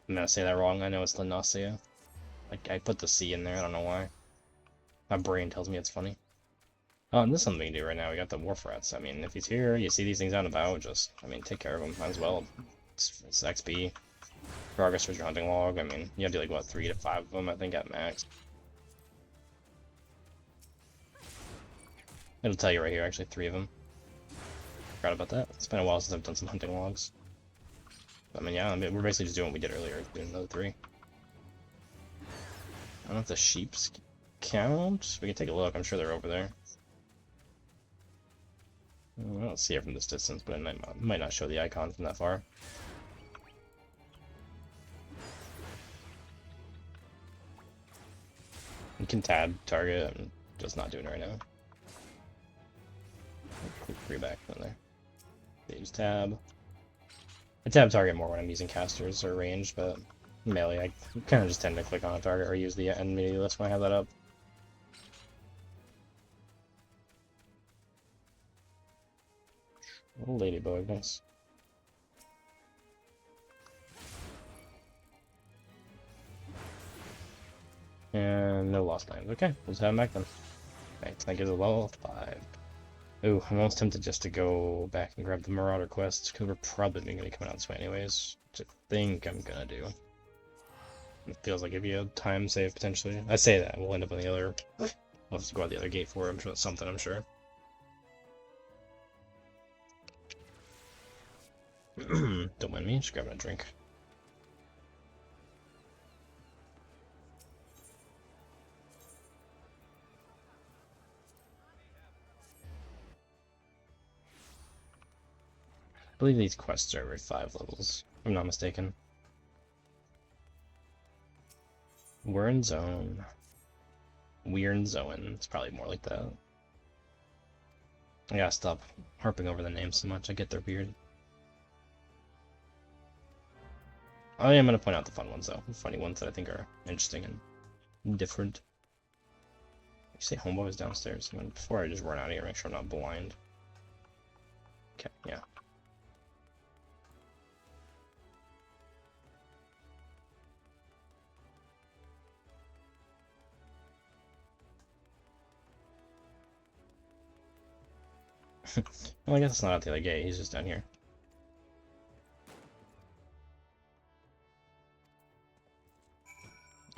Speaker 1: I'm gonna say that wrong. I know it's Lanosia. Like I put the C in there. I don't know why. My brain tells me it's funny. Oh, and there's something we can do right now. We got the Wharf Rats. I mean, if he's here, you see these things out and about, just, I mean, take care of them. Might as well. It's XP. Progress towards your hunting log. I mean, you have to do like, what, 3 to 5 of them, I think, at max. It'll tell you right here, actually, 3 of them. Forgot about that. It's been a while since I've done some hunting logs. I mean, yeah, we're basically just doing what we did earlier, doing another 3. I don't know if the sheeps count. We can take a look. I'm sure they're over there. I don't see it from this distance, but it might not show the icon from that far. You can tab target. I'm just not doing it right now. Quick free back from there. Use tab. I tab target more when I'm using casters or ranged, but melee, I kind of just tend to click on a target or use the enemy list when I have that up. Oh, ladybug, nice. And no lost lands. Okay, we'll just have him back then. Thanks, that gives a level 5. Ooh, I'm almost tempted just to go back and grab the Marauder quest, because we're probably going to be coming out this way anyways, which I think I'm going to do. It feels like it'd be a time save, potentially. I say that, we'll end up on the other... We'll have to go out the other gate for it, I'm sure it's something, I'm sure. Don't mind me, just grabbing a drink. I believe these quests are every 5 levels, if I'm not mistaken. We're in zone. We're in zone. It's probably more like that. I gotta stop harping over the names so much. I get they're weird. I am gonna point out the fun ones though. The funny ones that I think are interesting and different. You say homeboy is downstairs. I mean, before I just run out of here, make sure I'm not blind. Okay, yeah. Well, I guess it's not at the other gate, he's just down here.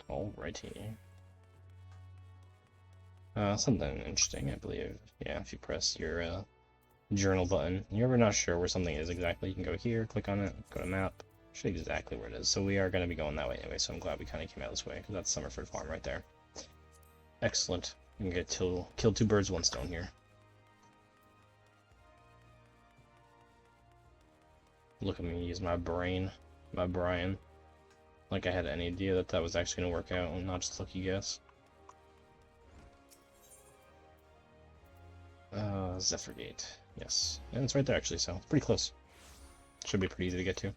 Speaker 1: Alrighty. Something interesting, I believe. Yeah, if you press your journal button, you're ever not sure where something is exactly, you can go here, click on it, go to map, show you exactly where it is. So we are going to be going that way anyway, so I'm glad we kind of came out this way, because that's Summerford Farm right there. Excellent. We can get kill 2 birds, 1 stone here. Look at me use my brain, my Brian. Like I had any idea that that was actually going to work out, and not just lucky guess. Zephyrgate. Yes. And it's right there actually, so it's pretty close. Should be pretty easy to get to.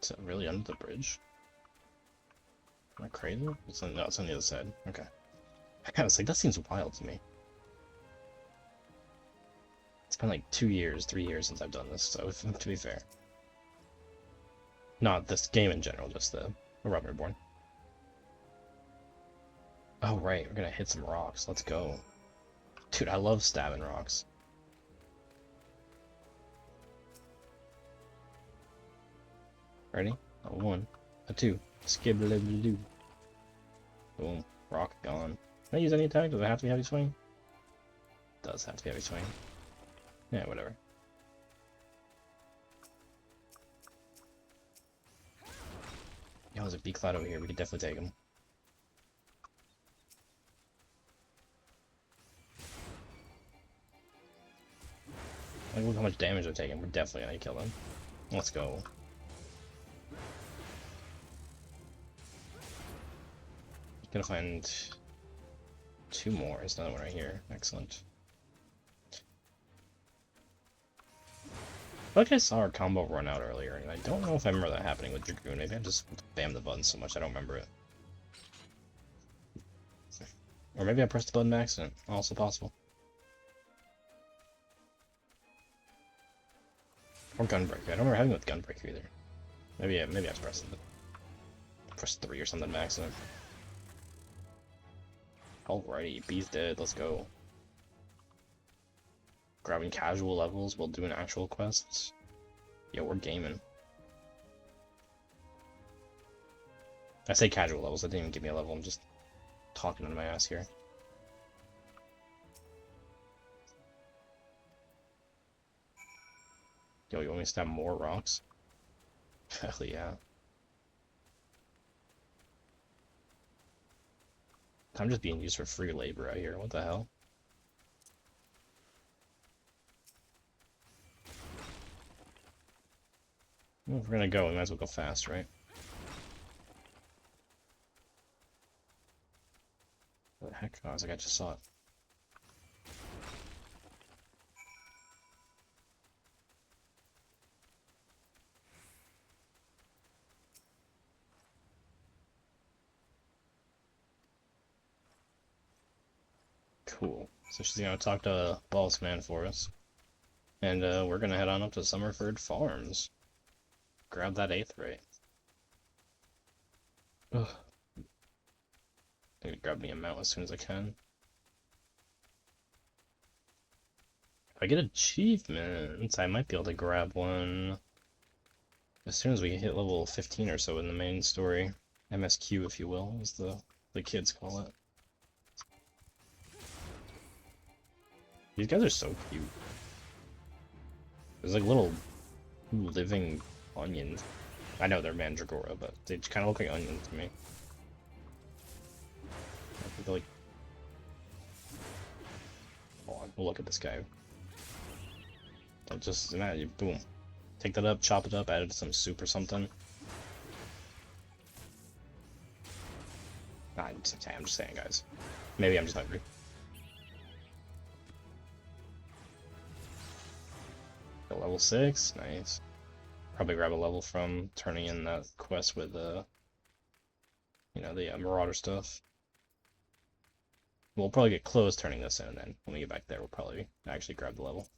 Speaker 1: Is it really under the bridge? Am I crazy? No, it's on the other side. Okay. I was like, that seems wild to me. It's been like 2 years, 3 years since I've done this, so to be fair. Not this game in general, just the Realm Reborn. Oh, right, we're gonna hit some rocks. Let's go. Dude, I love stabbing rocks. Ready? A 1, a 2. Skibblibidoo. Boom. Rock gone. Can I use any attack? Does it have to be heavy swing? It does have to be heavy swing. Yeah, whatever. Yo, there's a big cloud over here. We could definitely take him. Like, look how much damage they're taking. We're definitely gonna kill them. Let's go. Gonna find 2 more. There's another one right here. Excellent. I feel like I saw our combo run out earlier, and I don't know if I remember that happening with Dragoon. Maybe I just spammed the button so much I don't remember it. Or maybe I pressed the button by accident. Also possible. Or Gunbreaker. I don't remember having it with Gunbreaker either. Maybe I pressed it. Pressed 3 or something by accident. Alrighty, B's dead. Let's go. Grabbing casual levels while doing actual quests. Yo, we're gaming. I say casual levels. That didn't even give me a level. I'm just talking out of my ass here. Yo, you want me to stab more rocks? Hell yeah. I'm just being used for free labor out here. What the hell? Well, if we're gonna go, we might as well go fast, right? What the heck? Oh, I was like, I just saw it. Cool. So she's gonna talk to Boss Man for us. And we're gonna head on up to Summerford Farms. Grab that 8th rate. Ugh. I need to grab me a mount as soon as I can. If I get achievements, I might be able to grab one as soon as we hit level 15 or so in the main story. MSQ, if you will, as the kids call it. These guys are so cute. There's like little living onions. I know they're Mandragora, but they just kind of look like onions to me. I think they're like... Oh, look at this guy. Don't just imagine, boom. Take that up, chop it up, add it to some soup or something. Nah, I'm just saying, guys. Maybe I'm just hungry. Level 6, nice. Probably grab a level from turning in that quest with you know, the Marauder stuff. We'll probably get close turning this in, and then when we get back there, we'll probably actually grab the level.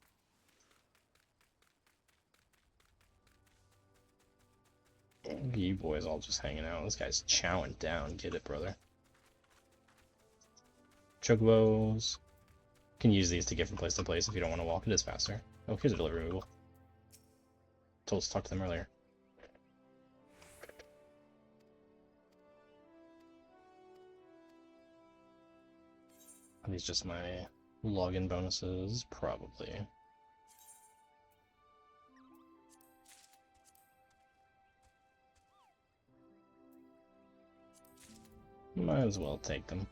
Speaker 1: You boys all just hanging out. This guy's chowing down. Get it, brother. Chocobos. You can use these to get from place to place if you don't want to walk. It is faster. Oh, here's a delivery removal. Told us to talk to them earlier. Are these just my login bonuses? Probably. Might as well take them.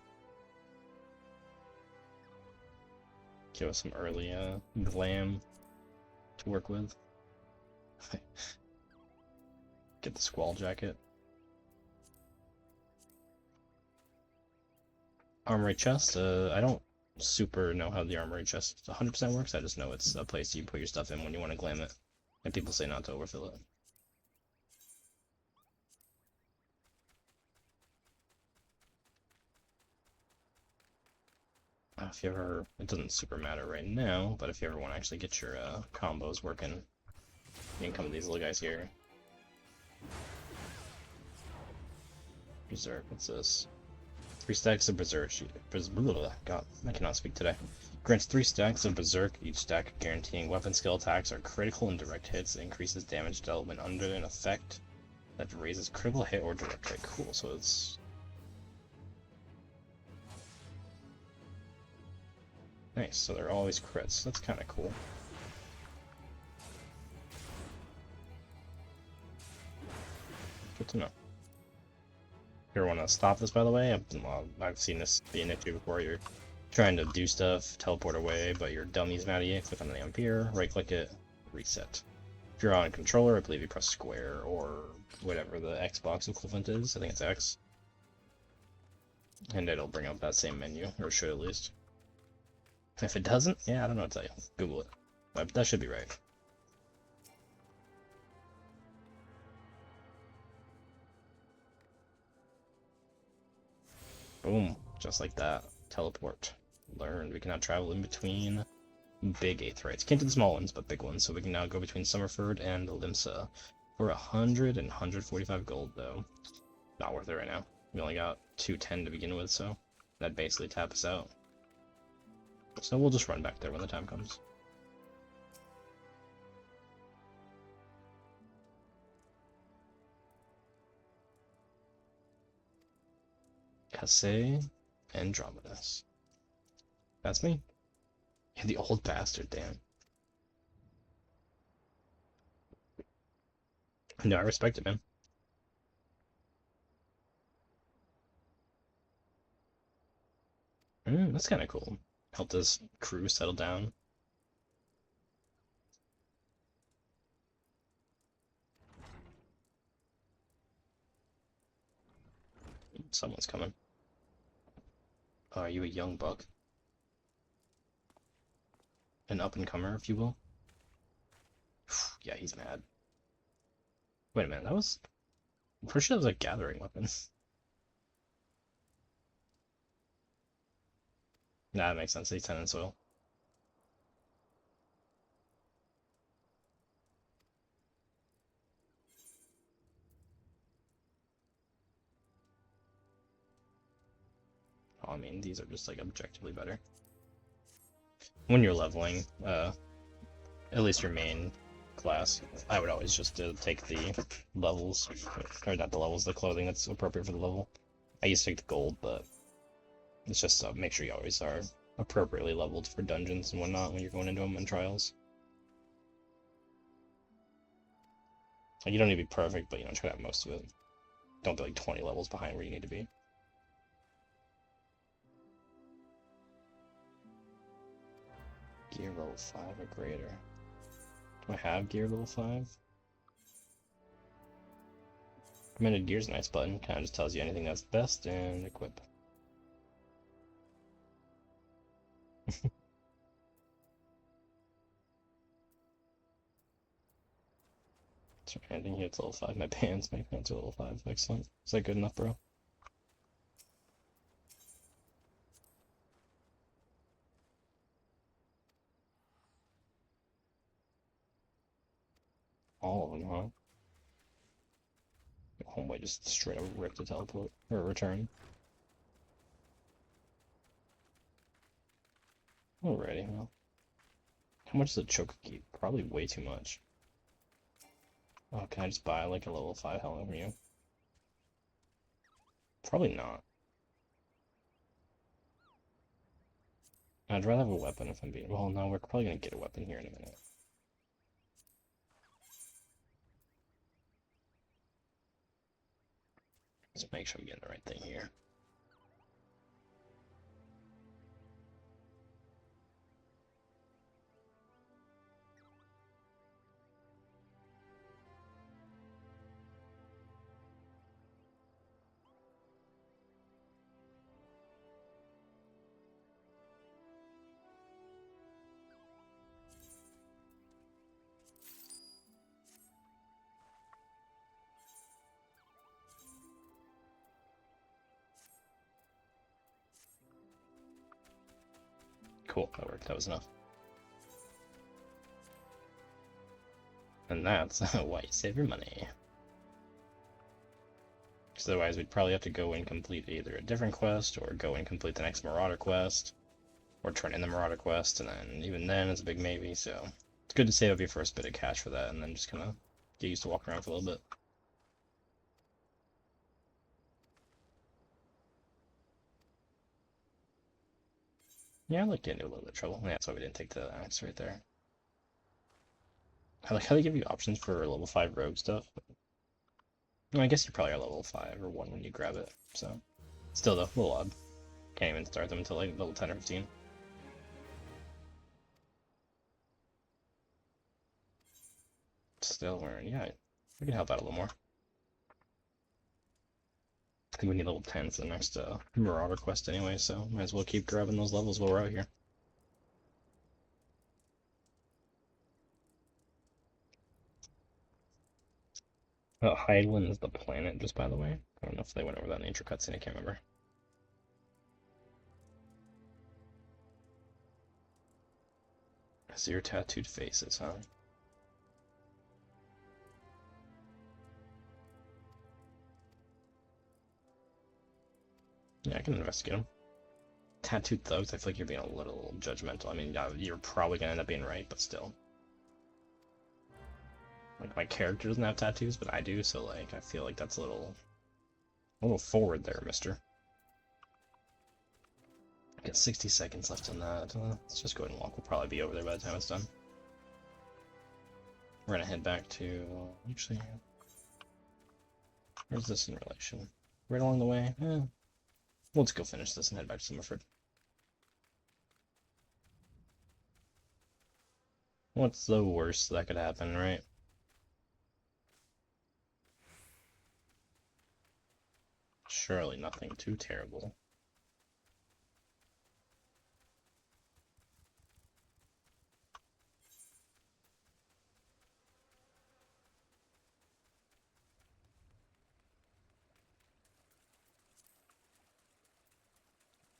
Speaker 1: Give us some early glam to work with. Get the squall jacket. Armory chest. I don't super know how the armory chest 100% works. I just know it's a place you put your stuff in when you want to glam it. And people say not to overfill it. If you ever, it doesn't super matter right now, but if you ever want to actually get your combos working, you can come to these little guys here. Berserk, what's this? 3 stacks of Berserk. God, I cannot speak today. Grants 3 stacks of Berserk, each stack guaranteeing weapon skill attacks are critical and direct hits. It increases damage dealt when under an effect that raises critical hit or direct hit. Cool, so it's... Nice, so they're always crits. That's kind of cool. Good to know. You ever want to stop this, by the way? I've seen this be an issue before. You're trying to do stuff, teleport away, but your dummy's mad at you. Click on the Ampere, right-click it, reset. If you're on a controller, I believe you press square or whatever the Xbox equivalent is. I think it's X. And it'll bring up that same menu, or should at least. If it doesn't, yeah, I don't know what to tell you. Google it. But that should be right. Boom, just like that. Teleport. Learned. We can now travel in between big aetherytes. Can't do the small ones, but big ones. So we can now go between Summerford and Limsa for 100 and 145 gold, though. Not worth it right now. We only got 210 to begin with, so that basically taps us out. So we'll just run back there when the time comes. Casse Andromedas. That's me. Yeah, the old bastard, damn. No, I respect it, man. That's kind of cool. Help this crew settle down. Someone's coming. Oh, are you a young buck? An up-and-comer, if you will? Yeah, he's mad. Wait a minute, that was... I'm pretty sure that was a gathering weapon. Nah, that makes sense. He's 10 in soil. Oh, I mean, these are just, like, objectively better. When you're leveling, at least your main class, I would always just take the levels, or not the levels, the clothing that's appropriate for the level. I used to take the gold, but it's just make sure you always are appropriately leveled for dungeons and whatnot when you're going into them in trials. Like, you don't need to be perfect, but, you know, try to have most of it. Don't be like 20 levels behind where you need to be. Gear level 5 or greater. Do I have gear level 5? Recommended gear's a nice button. Kind of just tells you anything that's best and equip. Sorry, anything here it's level 5. My pants are level 5. Excellent. Is that good enough, bro? All of them, huh? Homeboy just straight up ripped a teleport or a return. Alrighty, well. How much does a choker keep? Probably way too much. Oh, can I just buy like a level 5 helmet from you? Probably not. I'd rather have a weapon if I'm being... Well, no, we're probably gonna get a weapon here in a minute. Let's make sure I'm getting the right thing here. Cool, that worked. That was enough. And that's why you save your money. otherwise we'd probably have to go and complete either a different quest, or go and complete the next Marauder quest, or turn in the Marauder quest, and then even then it's a big maybe, so it's good to save up your first bit of cash for that, and then just kind of get used to walking around for a little bit. Yeah, I like getting into a little bit of trouble. Yeah, that's why we didn't take the axe right there. I like how they give you options for level 5 rogue stuff. Well, I guess you probably are level 5 or 1 when you grab it, so. Still though, a little odd. Can't even start them until like level 10 or 15. Still, yeah, we can help out a little more. I think we need level 10 for the next Marauder quest anyway, so might as well keep grabbing those levels while we're out here. Oh, Hydaelyn is the planet, just by the way. I don't know if they went over that in the intro cutscene, I can't remember. So your tattooed faces, huh? Yeah, I can investigate them. Tattooed thugs, I feel like you're being a little judgmental. I mean, you're probably gonna end up being right, but still. Like, my character doesn't have tattoos, but I do, so, like, I feel like that's a little forward there, mister. Got 60 seconds left on that. Let's just go ahead and walk. We'll probably be over there by the time it's done. We're gonna head back to... Actually... Where's this in relation? Right along the way? We'll just go finish this and head back to Summerford. What's the worst that could happen, right? Surely nothing too terrible.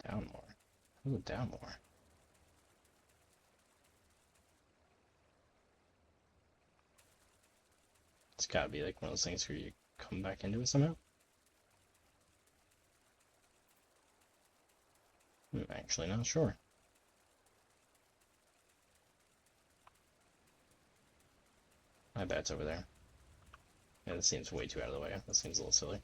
Speaker 1: Down more. Ooh, down more. It's gotta be like one of those things where you come back into it somehow. I'm actually not sure. I bet it's over there. Yeah, this seems way too out of the way. That seems a little silly.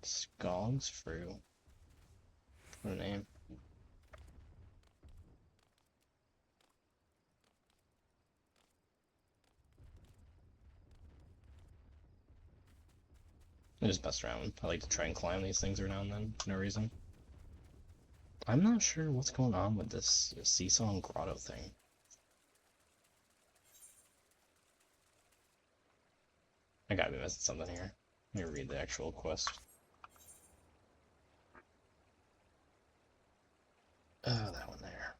Speaker 1: Skog's Fruit. What a name. I just mess around. I like to try and climb these things every now and then, for no reason. I'm not sure what's going on with this seesaw and grotto thing. I gotta be missing something here. Let me read the actual quest. Oh, that one there.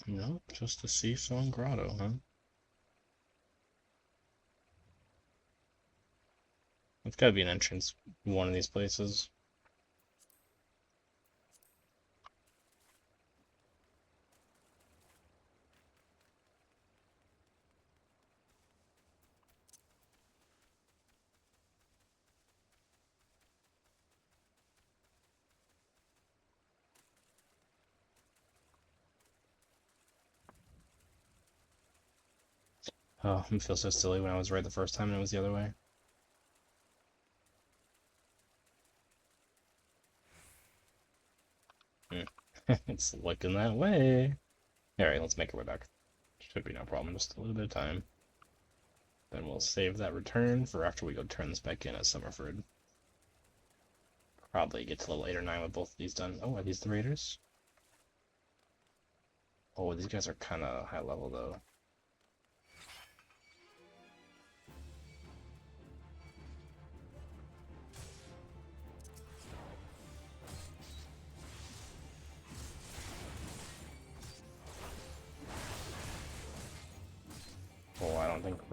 Speaker 1: Nope, just a seesaw and grotto, huh? It's gotta be an entrance one of these places. Oh, I feel so silly when I was right the first time and it was the other way. It's looking that way. Alright, let's make our way back. Should be no problem, just a little bit of time. Then we'll save that return for after we go turn this back in at Summerford. Probably get to level 8 or 9 with both of these done. Oh, are these the raiders? Oh, these guys are kind of high level though.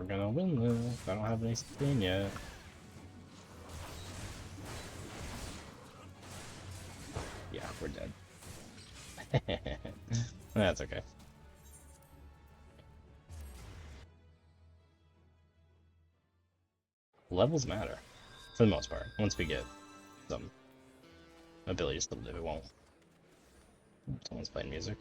Speaker 1: We're gonna win this. I don't have any spin yet. Yeah, we're dead. That's okay. Levels matter, for the most part. Once we get some abilities to live, it won't. Someone's playing music.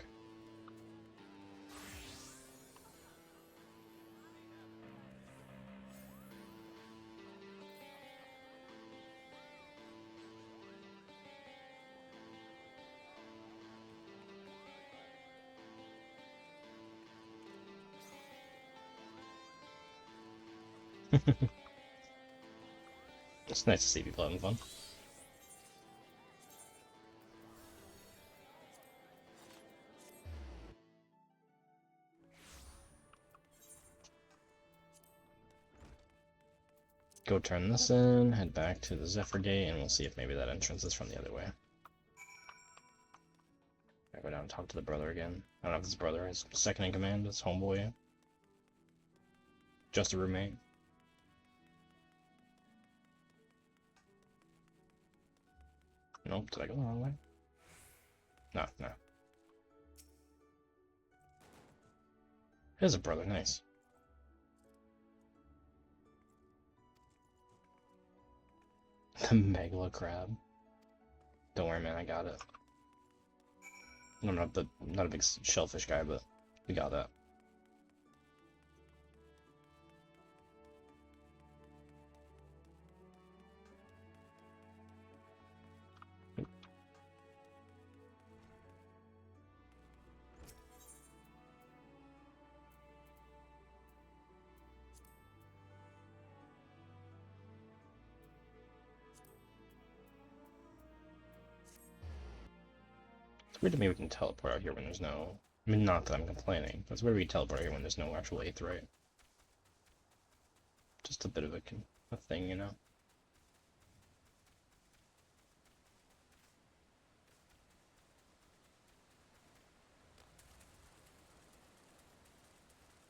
Speaker 1: It's nice to see people having fun. Go turn this in, head back to the Zephyr Gate, and we'll see if maybe that entrance is from the other way. I go down and talk to the brother again. I don't know if his brother is second in command, his homeboy. Just a roommate. Nope, did I go the wrong way? No, no. Here's a brother, nice. The Megala crab. Don't worry, man, I got it. I'm not a big shellfish guy, but we got that. It's weird to me we can teleport out here when there's no... I mean, not that I'm complaining, but it's weird we teleport out here when there's no actual aetheryte. Just a bit of a thing, you know?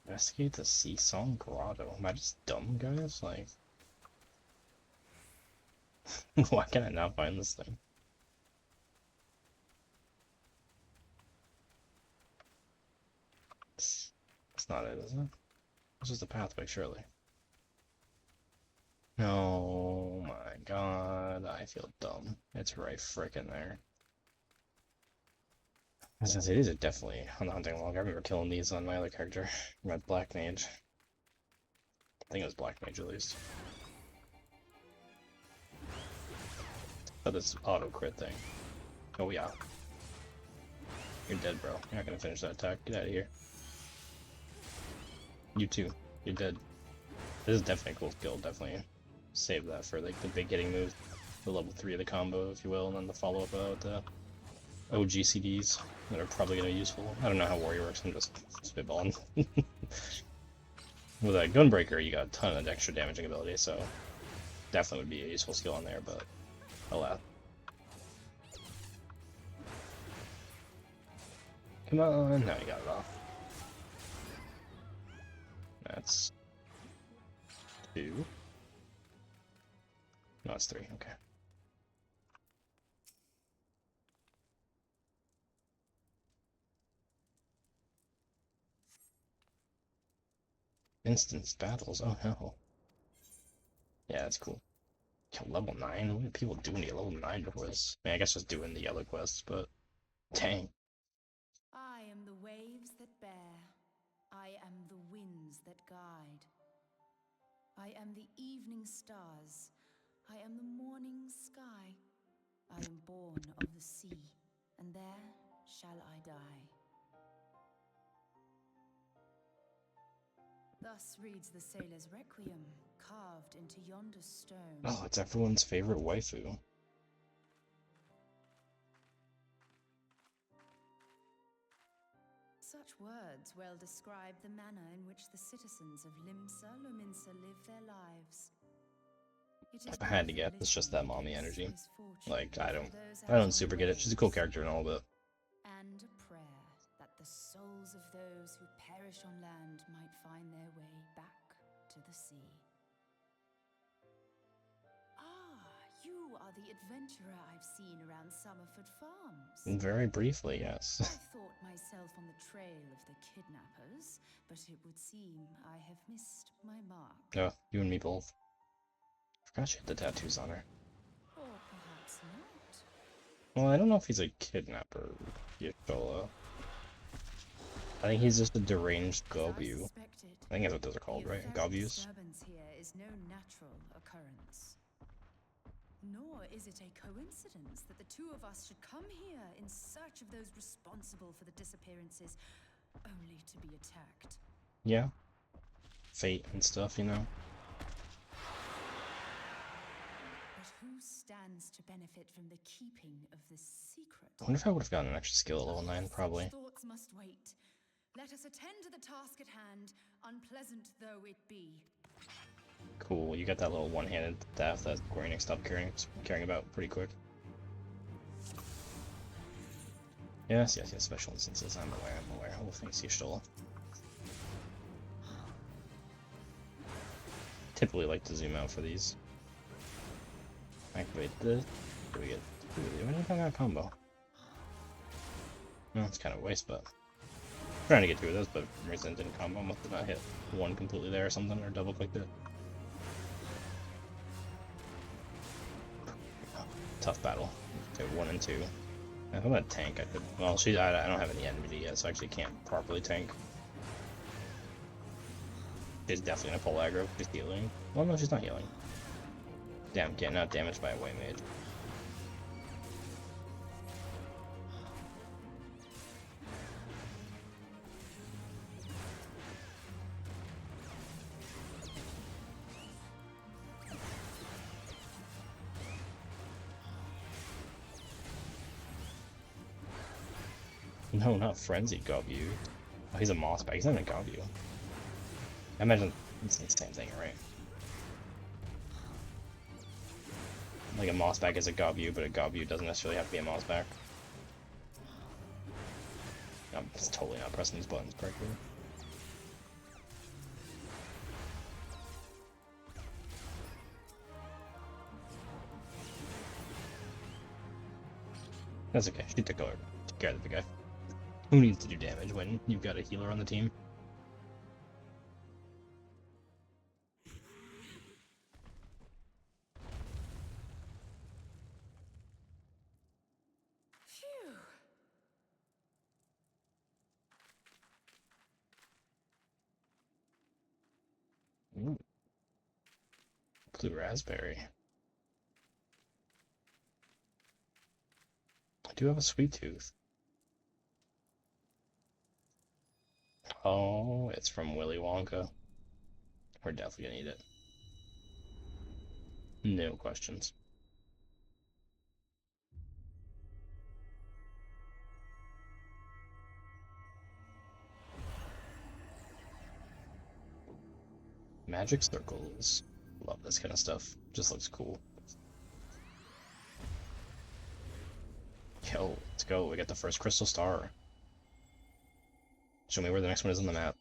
Speaker 1: Investigate the Sea Song Grotto. Am I just dumb, guys? Like... Why can I not find this thing? It's not it, is it? It's just a pathway, surely. Oh my god, I feel dumb. It's right frickin' there. I was gonna say, these are definitely on the hunting log. I remember killing these on my other character, my Black Mage. I think it was Black Mage at least. Oh, this auto crit thing. Oh yeah. You're dead, bro. You're not gonna finish that attack. Get out of here. You too. You're dead. This is definitely a cool skill. Definitely save that for like the big hitting move, the level 3 of the combo, if you will, and then the follow-up with the OGCDs that are probably gonna be useful. I don't know how Warrior works. I'm just spitballing. With a Gunbreaker, you got a ton of extra damaging ability, so definitely would be a useful skill on there. But alas. Come on, now you got it off. That's 2. No, it's 3, okay. Instance battles, oh no. Yeah, that's cool. Yo, level 9? What did people do to level 9 before this? I mean, I guess just doing the yellow quests, but dang.
Speaker 4: I am the waves that bear. I am the winds that guide. I am the evening stars. I am the morning sky. I am born of the sea, and there shall I die. Thus reads the sailor's requiem, carved into yonder stone.
Speaker 1: Oh, it's everyone's favorite waifu.
Speaker 4: Such words well describe the manner in which the citizens of Limsa Lominsa live their lives.
Speaker 1: If I had to get, it's just that mommy energy. Like, I don't super get it. She's a cool character and all, but...
Speaker 4: And a prayer that the souls of those who perish on land might find their way back to to the sea. Ah, you are the adventurer I've seen around Summerford Farms.
Speaker 1: Very briefly, yes.
Speaker 4: I thought myself on the trail of the kidnappers, but it would seem I have missed my mark.
Speaker 1: Oh, you and me both. Forgot she had the tattoos on her.
Speaker 4: Or perhaps not.
Speaker 1: Well, I don't know if he's a kidnapper, Yashola. I think he's just a deranged Gobu. I think that's what those are called, right? Gobus?
Speaker 4: Disturbance here is no natural occurrence. Nor is it a coincidence that the two of us should come here in search of those responsible for the disappearances, only to be attacked.
Speaker 1: Yeah. Fate and stuff, you know?
Speaker 4: But who stands to benefit from the keeping of this secret?
Speaker 1: I wonder if I would have gotten an extra skill at level 9, probably.
Speaker 4: Such thoughts must wait. Let us attend to the task at hand, unpleasant though it be.
Speaker 1: Cool, you got that little one-handed staff that Gorenik stopped caring about pretty quick. Yes, special instances, I'm aware. Oh, thanks, Yashola. Typically like to zoom out for these. Activate this. Do we get anything on a combo? No, it's kind of a waste, but trying to get two of those, but for some reason it didn't combo. Must have not hit one completely there or something, or double clicked it. Tough battle. Okay, 1 and 2. If I'm gonna tank, I could. Well, I don't have any enmity yet, so I actually can't properly tank. She's definitely gonna pull aggro. She's healing. Well, no, she's not healing. Damn, getting out damaged by a way mage. No, not Frenzied Gobu. Oh, he's a moss bag. He's not a Gobu. I imagine it's the same thing, right? Like a moss bag is a Gobu, but a Gobu doesn't necessarily have to be a moss bag. I'm just totally not pressing these buttons correctly. That's okay. She took care of the guy. Who needs to do damage when you've got a healer on the team?
Speaker 4: Phew.
Speaker 1: Ooh. Blue raspberry. I do have a sweet tooth. Oh, it's from Willy Wonka. We're definitely gonna need it. No questions. Magic circles. Love this kind of stuff. Just looks cool. Yo, let's go. We got the first crystal star. Show me where the next one is on the map.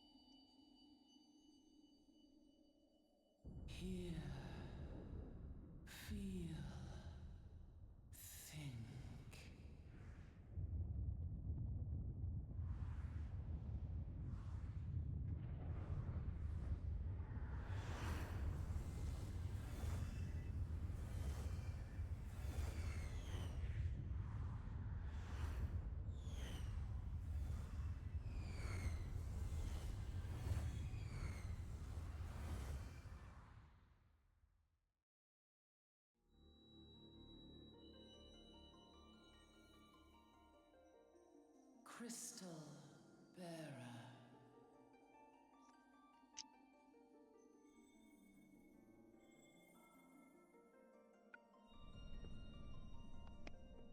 Speaker 2: Hear, feel, think. Crystal bearer.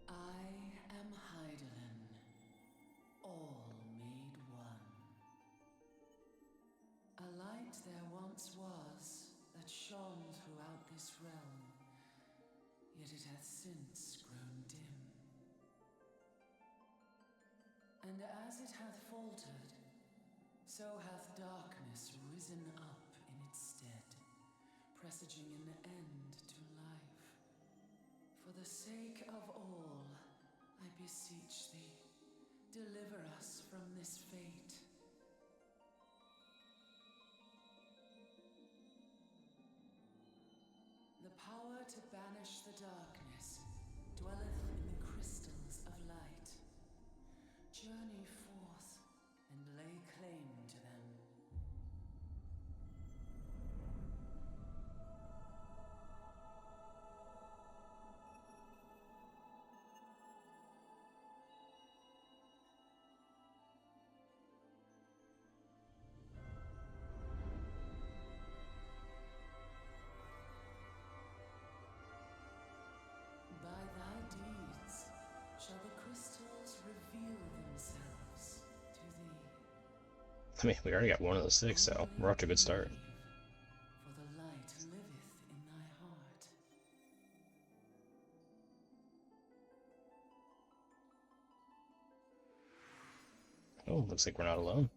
Speaker 2: I am Heidelin, all made one. A light there once was that shone throughout this realm, yet it hath since grown dim. And as it hath faltered, so hath darkness risen up in its stead. presaging an end to life. For the sake of all, I beseech thee, deliver us from this fate. The power to banish the darkness dwelleth in the crystals of light. Journey forth and lay claim to them. By thy deeds shall the crystals reveal themselves to thee.
Speaker 1: I mean, we already got one of the six, so we're off to a good start.
Speaker 2: Believe, for the light liveth in thy heart.
Speaker 1: Oh, looks like we're not alone.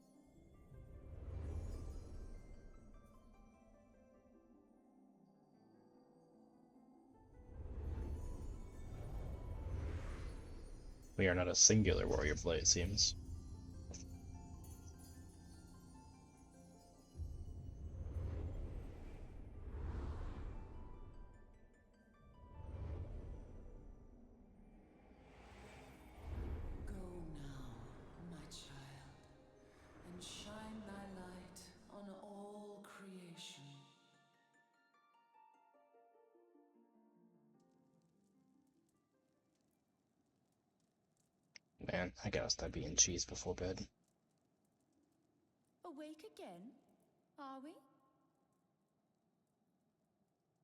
Speaker 1: We are not a singular warrior play, it seems.
Speaker 2: Go now, my child, and shine thy light on all creation.
Speaker 1: Man, I gotta stop eating cheese before bed.
Speaker 4: Awake again, are we?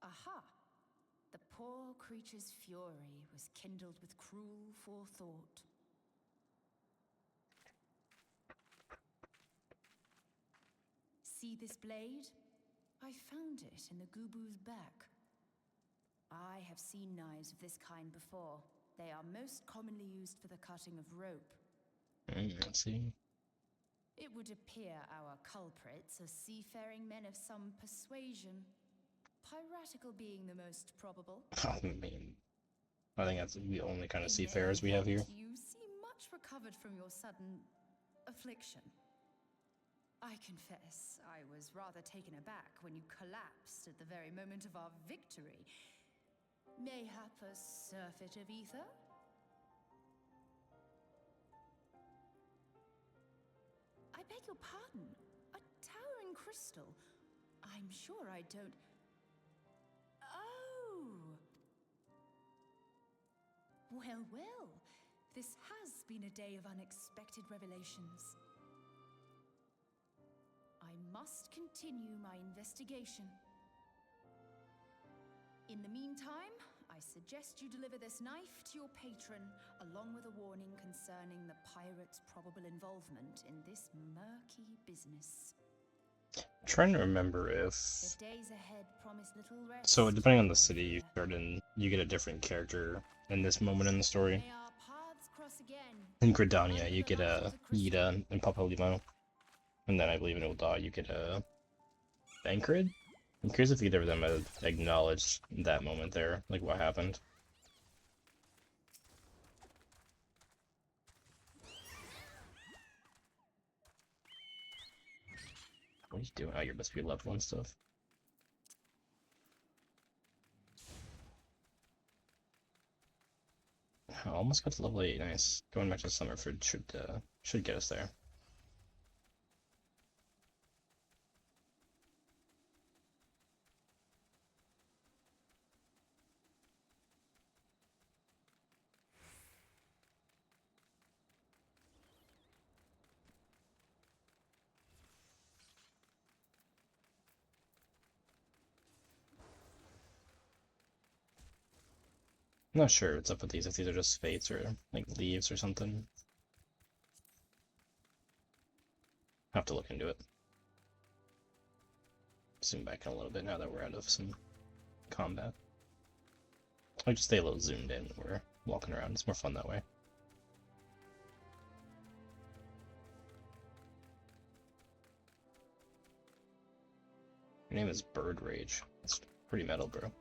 Speaker 4: Aha! The poor creature's fury was kindled with cruel forethought. See this blade? I found it in the Gubu's back. I have seen knives of this kind before. They are most commonly used for the cutting of rope.
Speaker 1: Let's see.
Speaker 4: It would appear our culprits are seafaring men of some persuasion. Piratical being the most probable.
Speaker 1: I mean, I think that's the only kind of
Speaker 4: In
Speaker 1: seafarers we
Speaker 4: any
Speaker 1: have here.
Speaker 4: event, you seem much recovered from your sudden affliction. I confess, I was rather taken aback when you collapsed at the very moment of our victory. Mayhap a surfeit of ether? I beg your pardon. A towering crystal. I'm sure I don't... Oh! Well, well. This has been a day of unexpected revelations. I must continue my investigation. In the meantime, I suggest you deliver this knife to your patron, along with a warning concerning the pirate's probable involvement in this murky business.
Speaker 1: I'm trying to remember if...
Speaker 4: The days ahead promise little rest.
Speaker 1: So, depending on the city you start in, you get a different character in this moment in the story.
Speaker 4: May our paths cross again.
Speaker 1: In Gridania, you get a Yida and Papalimo. And then I believe in Ul'dah, you get a Bankrid? I'm curious if either of them have acknowledged that moment there, like what happened. What are you doing? Oh, you're supposed to be level 1 stuff. Oh, almost got to level 8, nice. Going back to Summerford should get us there. I'm not sure what's up with these, if these are just fates or like leaves or something. Have to look into it. Zoom back in a little bit now that we're out of some combat. I just stay a little zoomed in when we're walking around, it's more fun that way. name is Bird Rage. That's pretty metal, bro.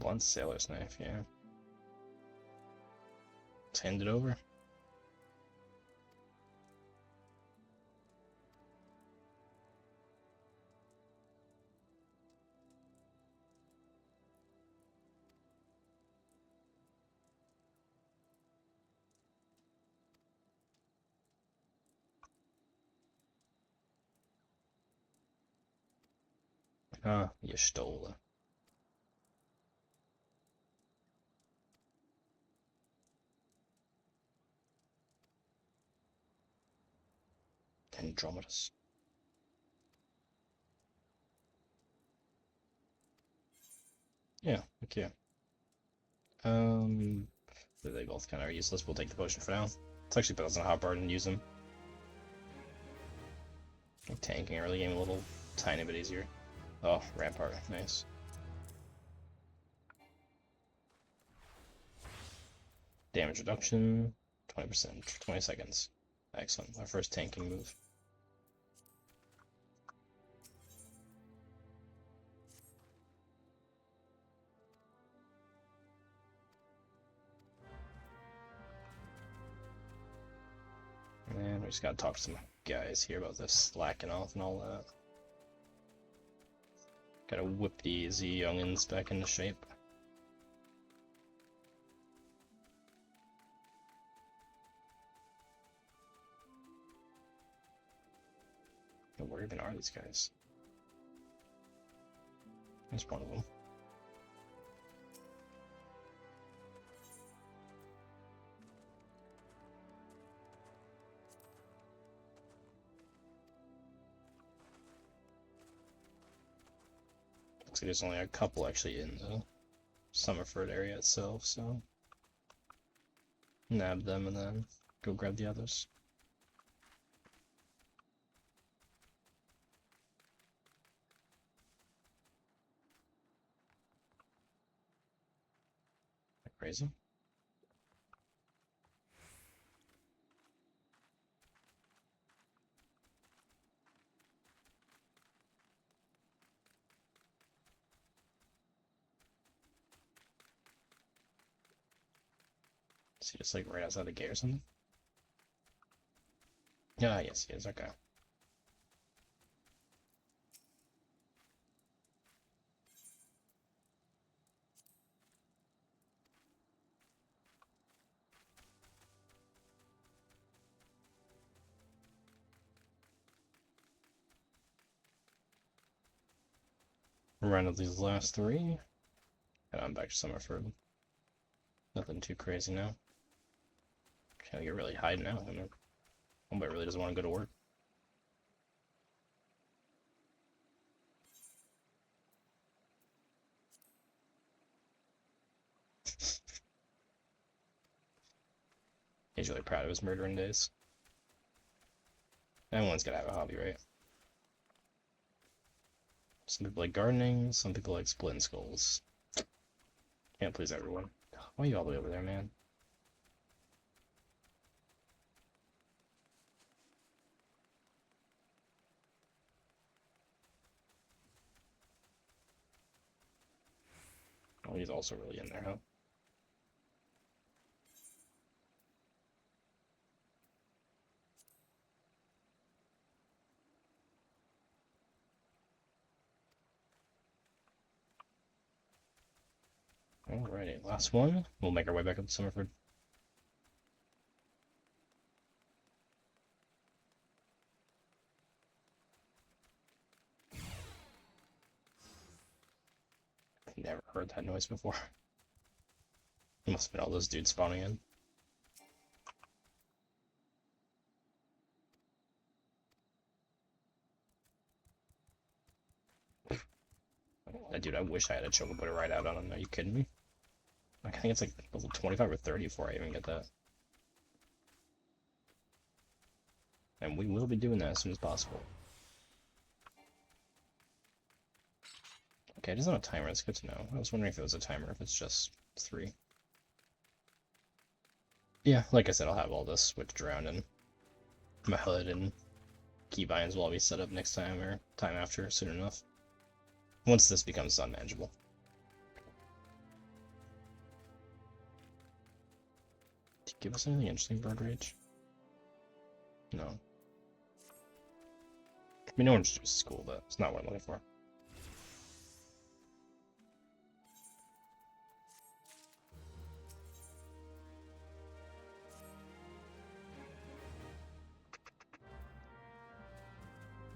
Speaker 1: One sailor's knife, yeah. Let's hand it over. Ah, you stole it. Andromedas. Yeah, okay. They both kind of are useless. We'll take the potion for now. It's actually better than hop bar and use them. Tanking early game a little tiny bit easier. Oh, Rampart, nice. Damage reduction, 20% for 20 seconds. Excellent, our first tanking move. And we just gotta talk to some guys here about this slacking off and all that. Gotta whip these youngins back into shape. Where even are these guys? There's one of them. Looks like there's only a couple actually in the Summerford area itself, so nab them and then go grab the others. Crazy. Is he just like right outside the gate or something? Yeah, yes, he is. Okay. Run of these last three, and I'm back to Summerford. Nothing too crazy now. Can't get really hiding out. Homeboy really doesn't want to go to work. He's really proud of his murdering days. Everyone's gotta have a hobby, right? Some people like gardening, some people like splitting skulls. Can't please everyone. Why are you all the way over there, man? Oh, he's also really in there, huh? Alrighty, last one. We'll make our way back up to Summerford. I've never heard that noise before. It must have been all those dudes spawning in. Dude, I wish I had a chocobo to ride out on him. Are you kidding me? I think it's like level 25 or 30 before I even get that. And we will be doing that as soon as possible. Okay, it doesn't have a timer, it's good to know. I was wondering if it was a timer, if it's just 3. Yeah, like I said, I'll have all this switched around in my HUD, and keybinds will all be set up next time, or time after, soon enough. Once this becomes unmanageable. Did you give us anything interesting, Bird Rage? No. I mean, orange juice is cool, but it's not what I'm looking for.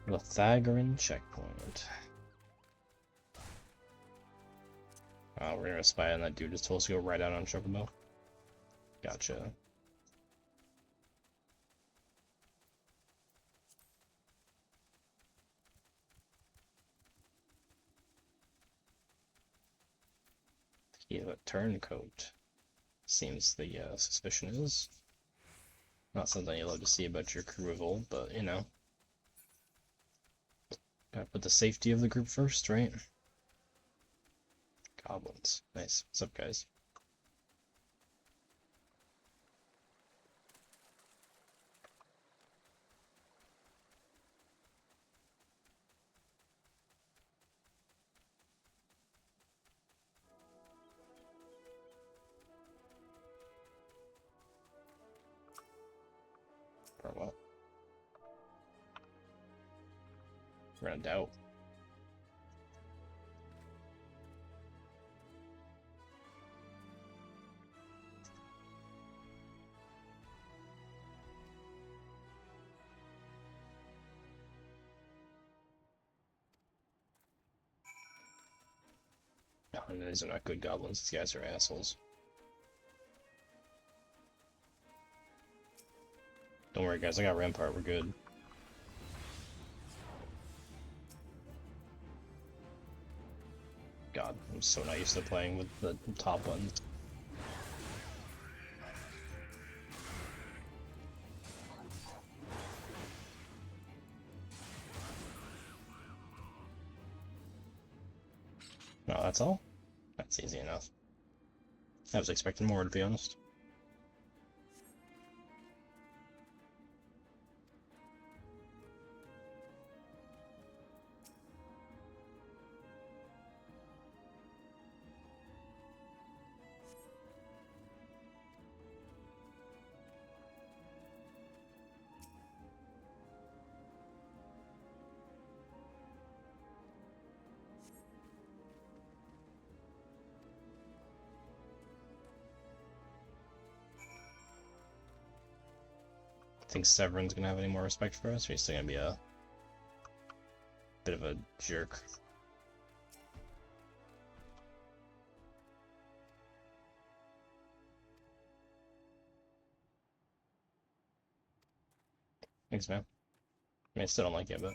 Speaker 1: Pythagorean checkpoint. We're gonna spy on that dude just told us to go right out on Chocobo. Gotcha. Yeah, a turncoat. Seems the suspicion is. Not something you love to see about your crew of old, but you know. Gotta put the safety of the group first, right? Goblins. Nice. What's up, guys? Or what? We're gonna doubt. No, these are not good goblins. These guys are assholes. Don't worry, guys. I got Rampart. We're good. God, I'm so not used to playing with the top buttons. No, that's all? That's easy enough. I was expecting more, to be honest. Think Severin's gonna have any more respect for us, or he's still gonna be a bit of a jerk? Thanks, man. I mean, I still don't like it, but...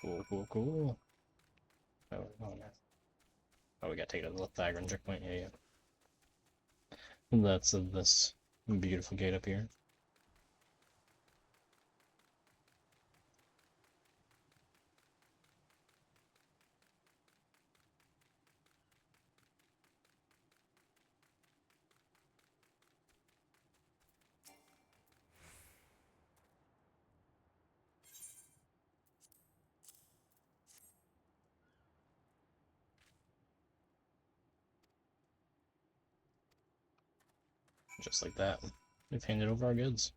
Speaker 1: Cool, cool, cool. Oh, man. Oh, we gotta take it to the Pythagorean checkpoint, yeah. That's this beautiful gate up here. Just like that. We've handed over our goods.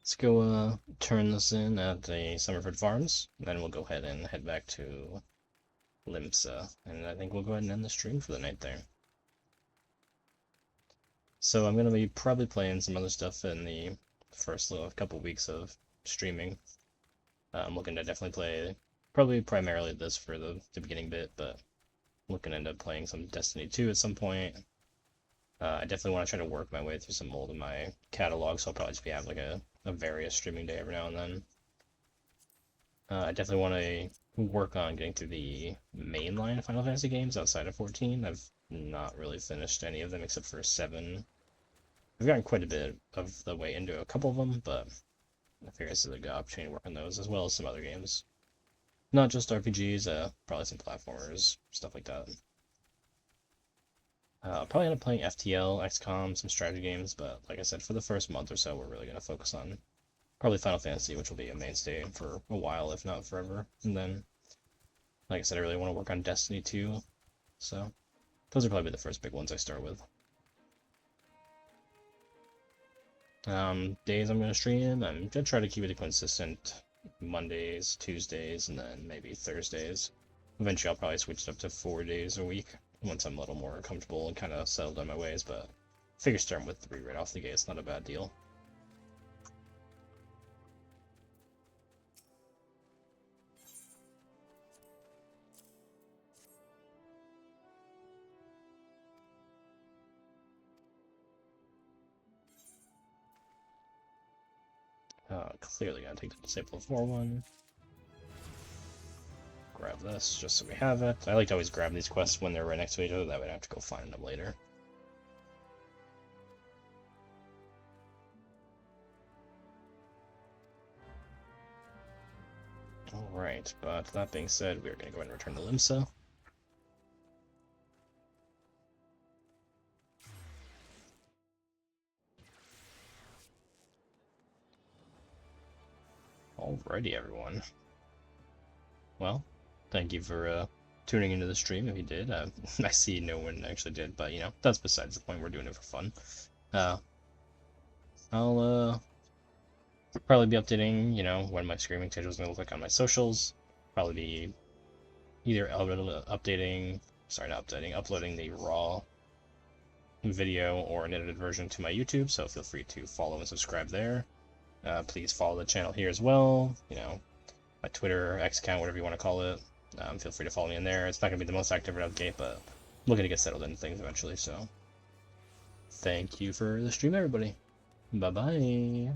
Speaker 1: Let's go turn this in at the Summerford Farms, then we'll go ahead and head back to Limsa, and I think we'll go ahead and end the stream for the night there. So I'm gonna be probably playing some other stuff in the first couple weeks of streaming. I'm looking to definitely play, probably primarily this for the beginning bit, but looking to end up playing some Destiny 2 at some point. I definitely want to try to work my way through some mold in my catalog, so I'll probably just be having like a various streaming day every now and then. I definitely want to work on getting through the mainline Final Fantasy games outside of 14. I've not really finished any of them except for 7 I've gotten quite a bit of the way into a couple of them, but I figure this is a good opportunity to work on those as well as some other games. Not just RPGs, probably some platformers, stuff like that. Probably end up playing FTL, XCOM, some strategy games, but like I said, for the first month or so, we're really going to focus on probably Final Fantasy, which will be a mainstay for a while, if not forever. And then, like I said, I really want to work on Destiny 2, so those are probably the first big ones I start with. Days I'm going to stream, I'm going to try to keep it consistent. Mondays, Tuesdays, and then maybe Thursdays. Eventually I'll probably switch it up to 4 days a week once I'm a little more comfortable and kind of settled on my ways, but I figure starting with 3 right off the gate is not a bad deal. Clearly gonna take the Disciple of 4 one. Grab this just so we have it. I like to always grab these quests when they're right next to each other, that way I don't have to go find them later. Alright, but that being said, we're going to go ahead and return to Limsa. Alrighty, everyone. Well, thank you for tuning into the stream if you did. I see no one actually did, but you know, that's besides the point. We're doing it for fun. I'll probably be updating, you know, when my streaming schedule is going to look like on my socials. Probably be either uploading the raw video or an edited version to my YouTube, so feel free to follow and subscribe there. Please follow the channel here as well, you know, my Twitter, X account, whatever you want to call it. Feel free to follow me in there. It's not going to be the most active right out the gate, but I'm looking to get settled into things eventually, so thank you for the stream, everybody. Bye-bye.